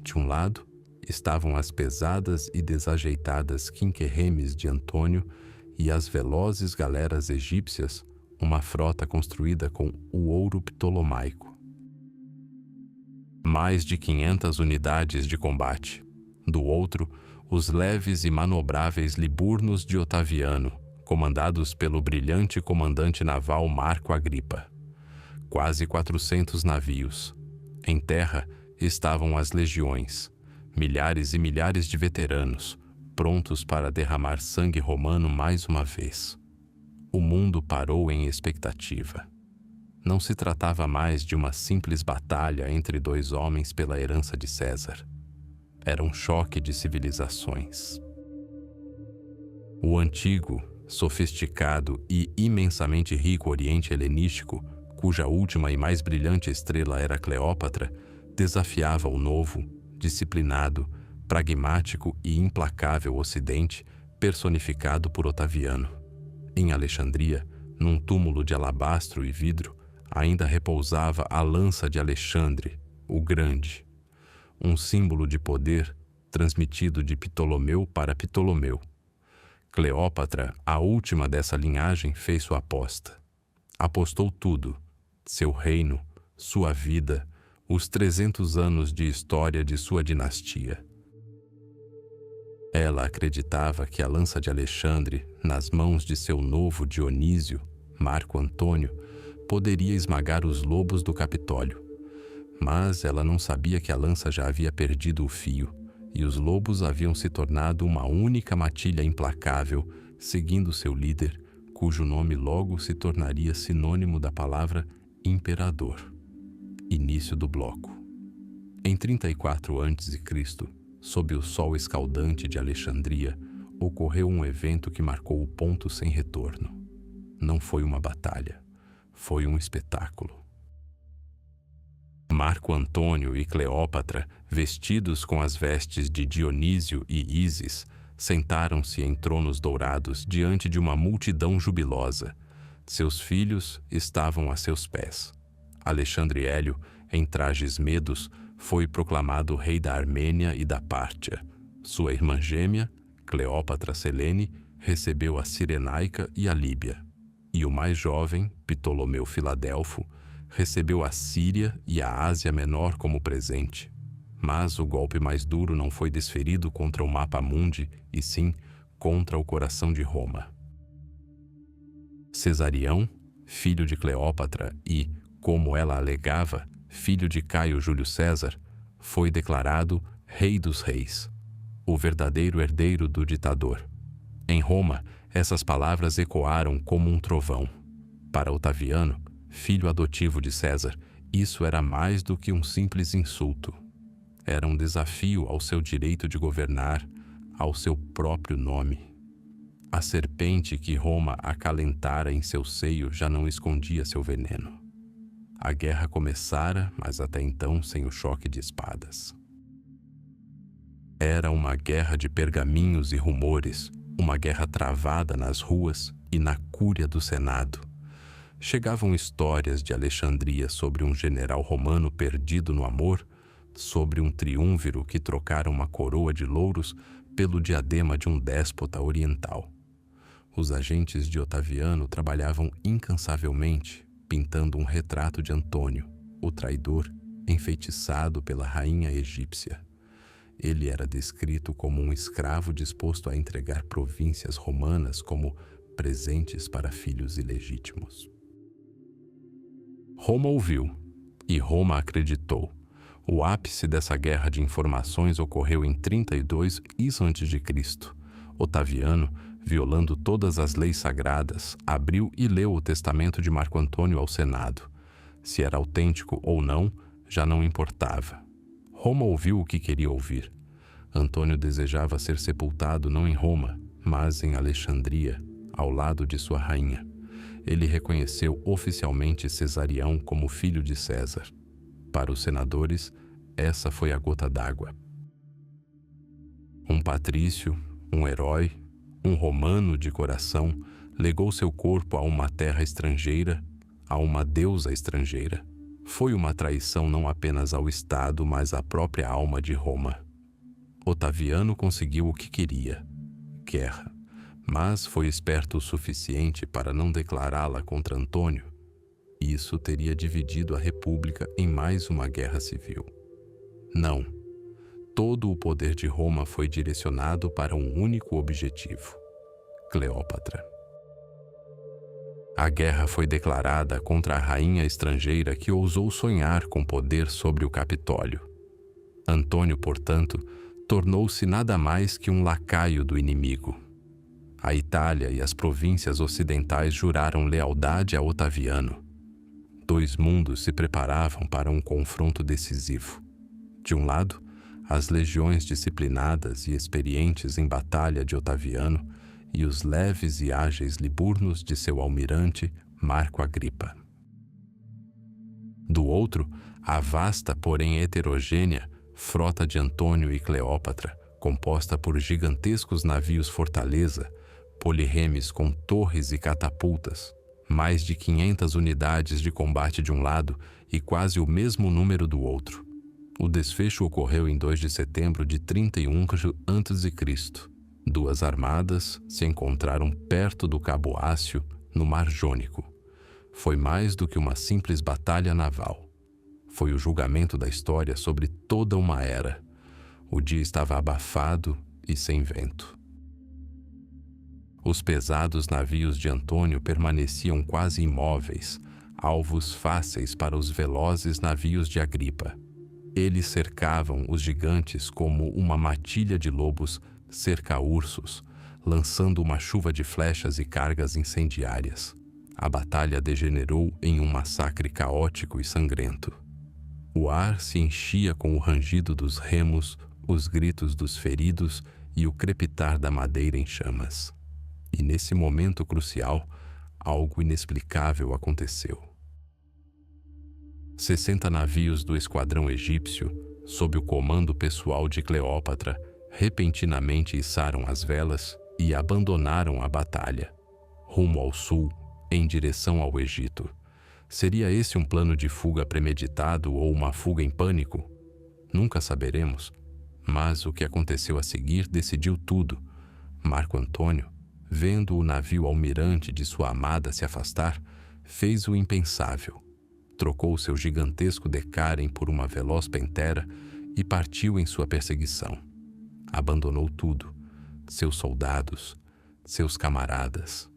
A: De um lado, estavam as pesadas e desajeitadas quinquerremes de Antônio, e as velozes galeras egípcias, uma frota construída com o ouro ptolomaico. Mais de 500 unidades de combate. Do outro, os leves e manobráveis liburnos de Otaviano, comandados pelo brilhante comandante naval Marco Agripa. Quase 400 navios. Em terra estavam as legiões, milhares e milhares de veteranos, prontos para derramar sangue romano mais uma vez. O mundo parou em expectativa. Não se tratava mais de uma simples batalha entre dois homens pela herança de César. Era um choque de civilizações. O antigo, sofisticado e imensamente rico Oriente Helenístico, cuja última e mais brilhante estrela era Cleópatra, desafiava o novo, disciplinado, pragmático e implacável Ocidente, personificado por Otaviano. Em Alexandria, num túmulo de alabastro e vidro, ainda repousava a lança de Alexandre, o Grande, um símbolo de poder transmitido de Ptolomeu para Ptolomeu. Cleópatra, a última dessa linhagem, fez sua aposta. Apostou tudo: seu reino, sua vida, os 300 anos de história de sua dinastia. Ela acreditava que a lança de Alexandre, nas mãos de seu novo Dionísio, Marco Antônio, poderia esmagar os lobos do Capitólio. Mas ela não sabia que a lança já havia perdido o fio, e os lobos haviam se tornado uma única matilha implacável, seguindo seu líder, cujo nome logo se tornaria sinônimo da palavra imperador. Início do bloco. Em 34 a.C., sob o sol escaldante de Alexandria, ocorreu um evento que marcou o ponto sem retorno. Não foi uma batalha, foi um espetáculo. Marco Antônio e Cleópatra, vestidos com as vestes de Dionísio e Ísis, sentaram-se em tronos dourados diante de uma multidão jubilosa. Seus filhos estavam a seus pés. Alexandre Hélio, em trajes medos, foi proclamado rei da Armênia e da Pártia. Sua irmã gêmea, Cleópatra Selene, recebeu a Cirenaica e a Líbia. E o mais jovem, Ptolomeu Filadelfo, recebeu a Síria e a Ásia Menor como presente. Mas o golpe mais duro não foi desferido contra o Mapa Mundi, e sim contra o coração de Roma. Cesarião, filho de Cleópatra e, como ela alegava, filho de Caio Júlio César, foi declarado Rei dos Reis, o verdadeiro herdeiro do ditador. Em Roma, essas palavras ecoaram como um trovão. Para Otaviano, filho adotivo de César, isso era mais do que um simples insulto. Era um desafio ao seu direito de governar, ao seu próprio nome. A serpente que Roma acalentara em seu seio já não escondia seu veneno. A guerra começara, mas até então sem o choque de espadas. Era uma guerra de pergaminhos e rumores, uma guerra travada nas ruas e na cúria do Senado. Chegavam histórias de Alexandria sobre um general romano perdido no amor, sobre um triunviro que trocara uma coroa de louros pelo diadema de um déspota oriental. Os agentes de Otaviano trabalhavam incansavelmente, pintando um retrato de Antônio, o traidor, enfeitiçado pela rainha egípcia. Ele era descrito como um escravo disposto a entregar províncias romanas como presentes para filhos ilegítimos. Roma ouviu, e Roma acreditou. O ápice dessa guerra de informações ocorreu em 32 a.C. Otaviano, violando todas as leis sagradas, abriu e leu o testamento de Marco Antônio ao Senado. Se era autêntico ou não, já não importava. Roma ouviu o que queria ouvir. Antônio desejava ser sepultado não em Roma, mas em Alexandria, ao lado de sua rainha. Ele reconheceu oficialmente Cesarião como filho de César. Para os senadores, essa foi a gota d'água. Um patrício, um herói, um romano de coração, legou seu corpo a uma terra estrangeira, a uma deusa estrangeira. Foi uma traição não apenas ao Estado, mas à própria alma de Roma. Otaviano conseguiu o que queria: guerra. mas foi esperto o suficiente para não declará-la contra Antônio. Isso teria dividido a República em mais uma guerra civil. Não. Todo o poder de Roma foi direcionado para um único objetivo: Cleópatra. A guerra foi declarada contra a rainha estrangeira que ousou sonhar com poder sobre o Capitólio. Antônio, portanto, tornou-se nada mais que um lacaio do inimigo. A Itália e as províncias ocidentais juraram lealdade a Otaviano. Dois mundos se preparavam para um confronto decisivo. De um lado, as legiões disciplinadas e experientes em batalha de Otaviano e os leves e ágeis liburnos de seu almirante Marco Agripa. Do outro, a vasta, porém heterogênea, frota de Antônio e Cleópatra, composta por gigantescos navios fortaleza, polirremes com torres e catapultas, mais de 500 unidades de combate de um lado e quase o mesmo número do outro. O desfecho ocorreu em 2 de setembro de 31 a.C. Duas armadas se encontraram perto do Cabo Ácio, no Mar Jônico. Foi mais do que uma simples batalha naval. Foi o julgamento da história sobre toda uma era. O dia estava abafado e sem vento. Os pesados navios de Antônio permaneciam quase imóveis, alvos fáceis para os velozes navios de Agripa. Eles cercavam os gigantes como uma matilha de lobos cerca ursos, lançando uma chuva de flechas e cargas incendiárias. A batalha degenerou em um massacre caótico e sangrento. O ar se enchia com o rangido dos remos, os gritos dos feridos e o crepitar da madeira em chamas. E nesse momento crucial, algo inexplicável aconteceu. 60 navios do esquadrão egípcio, sob o comando pessoal de Cleópatra, repentinamente içaram as velas e abandonaram a batalha, rumo ao sul, em direção ao Egito. Seria esse um plano de fuga premeditado ou uma fuga em pânico? Nunca saberemos, mas o que aconteceu a seguir decidiu tudo. Marco Antônio, vendo o navio almirante de sua amada se afastar, fez o impensável. Trocou seu gigantesco Decarem por uma veloz pentera e partiu em sua perseguição. Abandonou tudo, seus soldados, seus camaradas.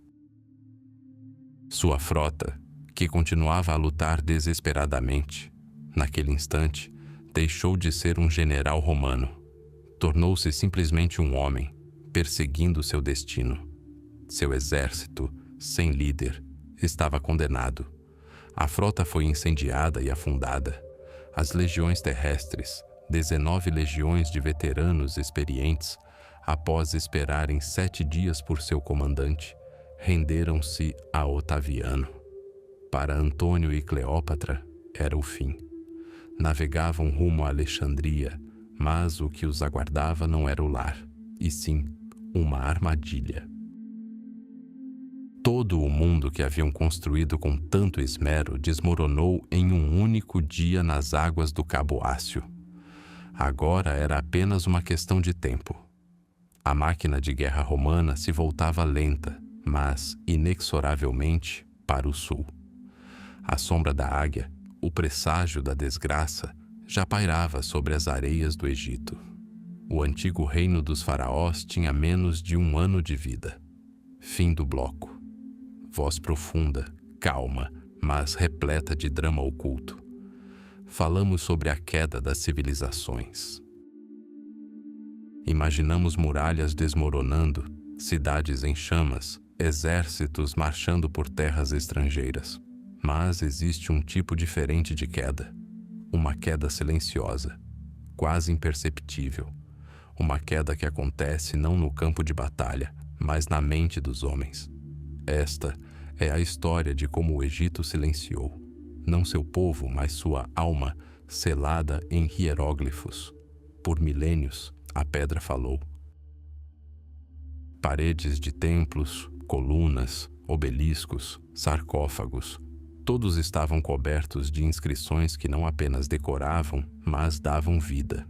A: Sua frota, que continuava a lutar desesperadamente, naquele instante, deixou de ser um general romano. Tornou-se simplesmente um homem, perseguindo seu destino. Seu exército, sem líder, estava condenado. A frota foi incendiada e afundada. As legiões terrestres, 19 legiões de veteranos experientes, após esperarem 7 dias por seu comandante, renderam-se a Otaviano. Para Antônio e Cleópatra, era o fim. Navegavam rumo a Alexandria, mas o que os aguardava não era o lar, e sim uma armadilha. Todo o mundo que haviam construído com tanto esmero desmoronou em um único dia nas águas do Cabo Ácio. Agora era apenas uma questão de tempo. A máquina de guerra romana se voltava lenta, mas inexoravelmente para o sul. A sombra da águia, o presságio da desgraça, já pairava sobre as areias do Egito. O antigo reino dos faraós tinha menos de 1 ano de vida. Fim do bloco. Voz profunda, calma, mas repleta de drama oculto. Falamos sobre a queda das civilizações. Imaginamos muralhas desmoronando, cidades em chamas, exércitos marchando por terras estrangeiras. Mas existe um tipo diferente de queda. Uma queda silenciosa, quase imperceptível. Uma queda que acontece não no campo de batalha, mas na mente dos homens. Esta é a história de como o Egito silenciou, não seu povo, mas sua alma, selada em hieróglifos. Por milênios, a pedra falou. Paredes de templos, colunas, obeliscos, sarcófagos, todos estavam cobertos de inscrições que não apenas decoravam, mas davam vida.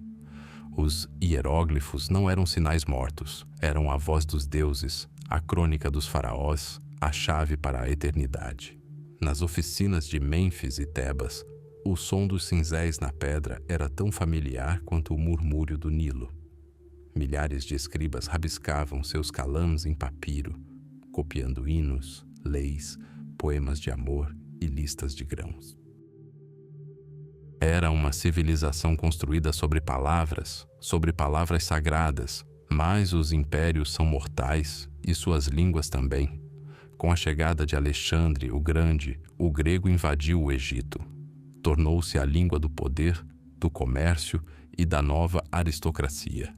A: Os hieróglifos não eram sinais mortos, eram a voz dos deuses, a crônica dos faraós, a chave para a eternidade. Nas oficinas de Mênfis e Tebas, o som dos cinzéis na pedra era tão familiar quanto o murmúrio do Nilo. Milhares de escribas rabiscavam seus calãs em papiro, copiando hinos, leis, poemas de amor e listas de grãos. Era uma civilização construída sobre palavras sagradas, mas os impérios são mortais e suas línguas também. Com a chegada de Alexandre o Grande, o grego invadiu o Egito. Tornou-se a língua do poder, do comércio e da nova aristocracia.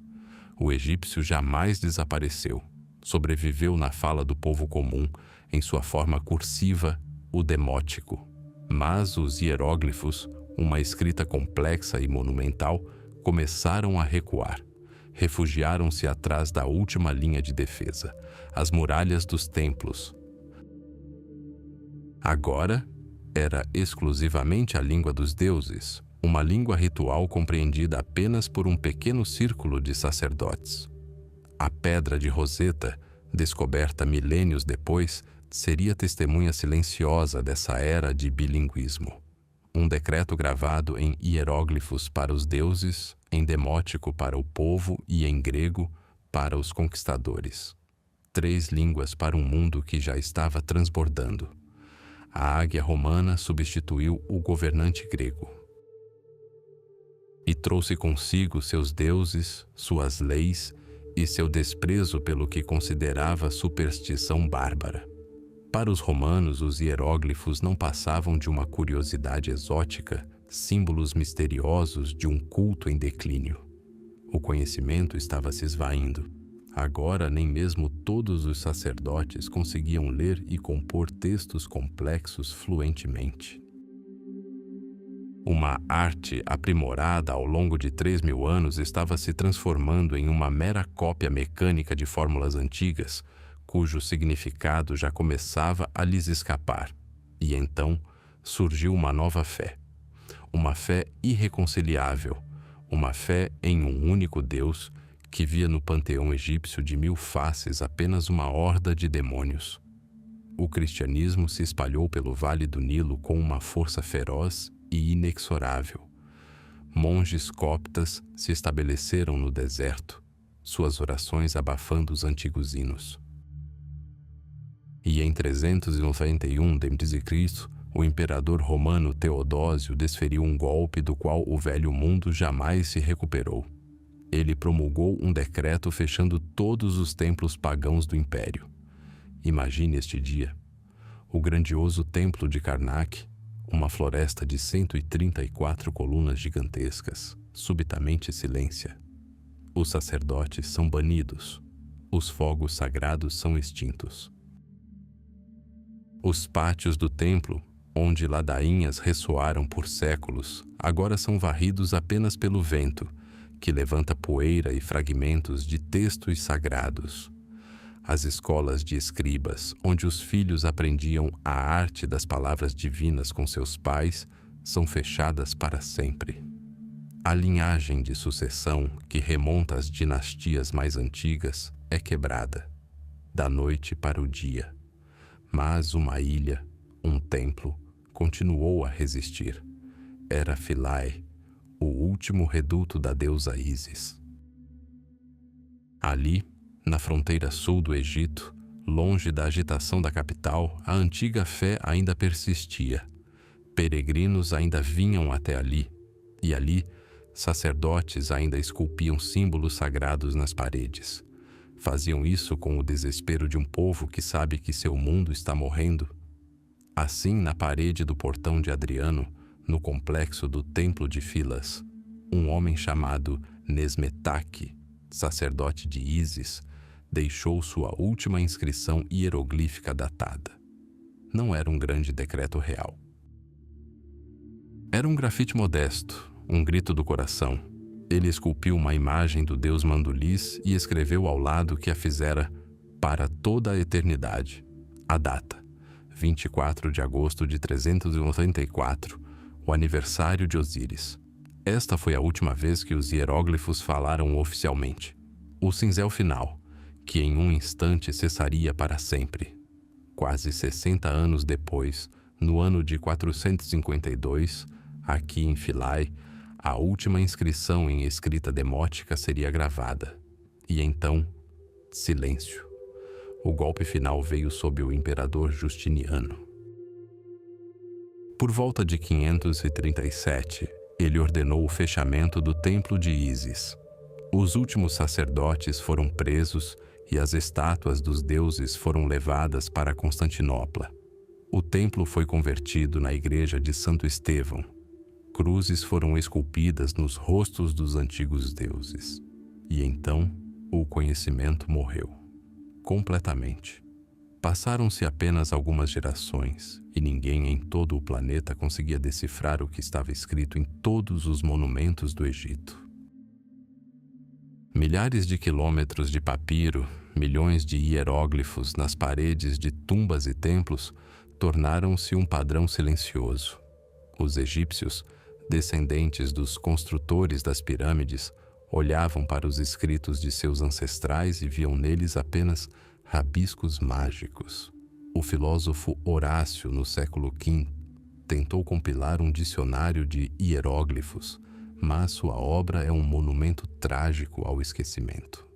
A: O egípcio jamais desapareceu. Sobreviveu na fala do povo comum, em sua forma cursiva, o demótico. Mas os hieróglifos, uma escrita complexa e monumental, começaram a recuar. Refugiaram-se atrás da última linha de defesa, as muralhas dos templos. Agora, era exclusivamente a língua dos deuses, uma língua ritual compreendida apenas por um pequeno círculo de sacerdotes. A pedra de Roseta, descoberta milênios depois, seria testemunha silenciosa dessa era de bilinguismo. Um decreto gravado em hieróglifos para os deuses, em demótico para o povo e em grego para os conquistadores. 3 línguas para um mundo que já estava transbordando. A águia romana substituiu o governante grego. E trouxe consigo seus deuses, suas leis e seu desprezo pelo que considerava superstição bárbara. Para os romanos, os hieróglifos não passavam de uma curiosidade exótica, símbolos misteriosos de um culto em declínio. O conhecimento estava se esvaindo. Agora, nem mesmo todos os sacerdotes conseguiam ler e compor textos complexos fluentemente. Uma arte aprimorada ao longo de 3.000 anos estava se transformando em uma mera cópia mecânica de fórmulas antigas, cujo significado já começava a lhes escapar. E então surgiu uma nova fé. Uma fé irreconciliável, uma fé em um único Deus que via no panteão egípcio de 1000 faces apenas uma horda de demônios. O cristianismo se espalhou pelo Vale do Nilo com uma força feroz e inexorável. Monges coptas se estabeleceram no deserto, suas orações abafando os antigos hinos. E em 391 d.C., o imperador romano Teodósio desferiu um golpe do qual o velho mundo jamais se recuperou. Ele promulgou um decreto fechando todos os templos pagãos do império. Imagine este dia. O grandioso templo de Karnak, uma floresta de 134 colunas gigantescas, subitamente silência. Os sacerdotes são banidos. Os fogos sagrados são extintos. Os pátios do templo, onde ladainhas ressoaram por séculos, agora são varridos apenas pelo vento, que levanta poeira e fragmentos de textos sagrados. As escolas de escribas, onde os filhos aprendiam a arte das palavras divinas com seus pais, são fechadas para sempre. A linhagem de sucessão, que remonta às dinastias mais antigas, é quebrada, da noite para o dia. Mas uma ilha, um templo, continuou a resistir. Era Philae, o último reduto da deusa Ísis. Ali, na fronteira sul do Egito, longe da agitação da capital, a antiga fé ainda persistia. Peregrinos ainda vinham até ali, e ali, sacerdotes ainda esculpiam símbolos sagrados nas paredes. Faziam isso com o desespero de um povo que sabe que seu mundo está morrendo. Assim, na parede do portão de Adriano, no complexo do Templo de Filas, um homem chamado Nesmetaque, sacerdote de Ísis, deixou sua última inscrição hieroglífica datada. Não era um grande decreto real. Era um grafite modesto, um grito do coração. Ele esculpiu uma imagem do deus Mandulis e escreveu ao lado que a fizera para toda a eternidade. A data, 24 de agosto de 394, o aniversário de Osíris. Esta foi a última vez que os hieróglifos falaram oficialmente. O cinzel final, que em um instante cessaria para sempre. Quase 60 anos depois, no ano de 452, aqui em Philae, a última inscrição em escrita demótica seria gravada. E então, silêncio. O golpe final veio sob o imperador Justiniano. Por volta de 537, ele ordenou o fechamento do templo de Ísis. Os últimos sacerdotes foram presos e as estátuas dos deuses foram levadas para Constantinopla. O templo foi convertido na igreja de Santo Estevão. Cruzes foram esculpidas nos rostos dos antigos deuses. E então, o conhecimento morreu. Completamente. Passaram-se apenas algumas gerações e ninguém em todo o planeta conseguia decifrar o que estava escrito em todos os monumentos do Egito. Milhares de quilômetros de papiro, milhões de hieróglifos nas paredes de tumbas e templos tornaram-se um padrão silencioso. Os egípcios, descendentes dos construtores das pirâmides, olhavam para os escritos de seus ancestrais e viam neles apenas rabiscos mágicos. O filósofo Horácio, no século V, tentou compilar um dicionário de hieróglifos, mas sua obra é um monumento trágico ao esquecimento.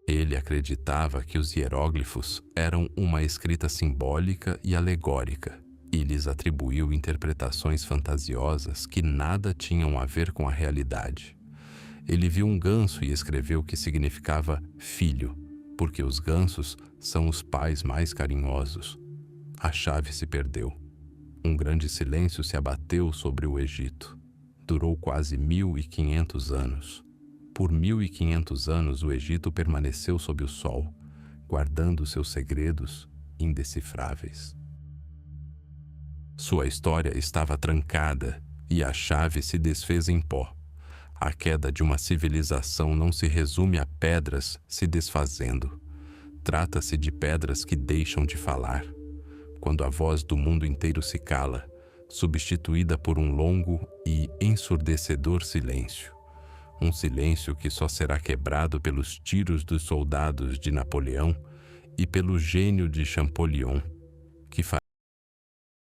A: Ele acreditava que os hieróglifos eram uma escrita simbólica e alegórica, e lhes atribuiu interpretações fantasiosas que nada tinham a ver com a realidade. Ele viu um ganso e escreveu que significava filho, porque os gansos são os pais mais carinhosos. A chave se perdeu. Um grande silêncio se abateu sobre o Egito. Durou quase 1500 anos. Por 1500 anos o Egito permaneceu sob o sol, guardando seus segredos indecifráveis. Sua história estava trancada e a chave se desfez em pó. A queda de uma civilização não se resume a pedras se desfazendo. Trata-se de pedras que deixam de falar. Quando a voz do mundo inteiro se cala, substituída por um longo e ensurdecedor silêncio. Um silêncio que só será quebrado pelos tiros dos soldados de Napoleão e pelo gênio de Champollion, que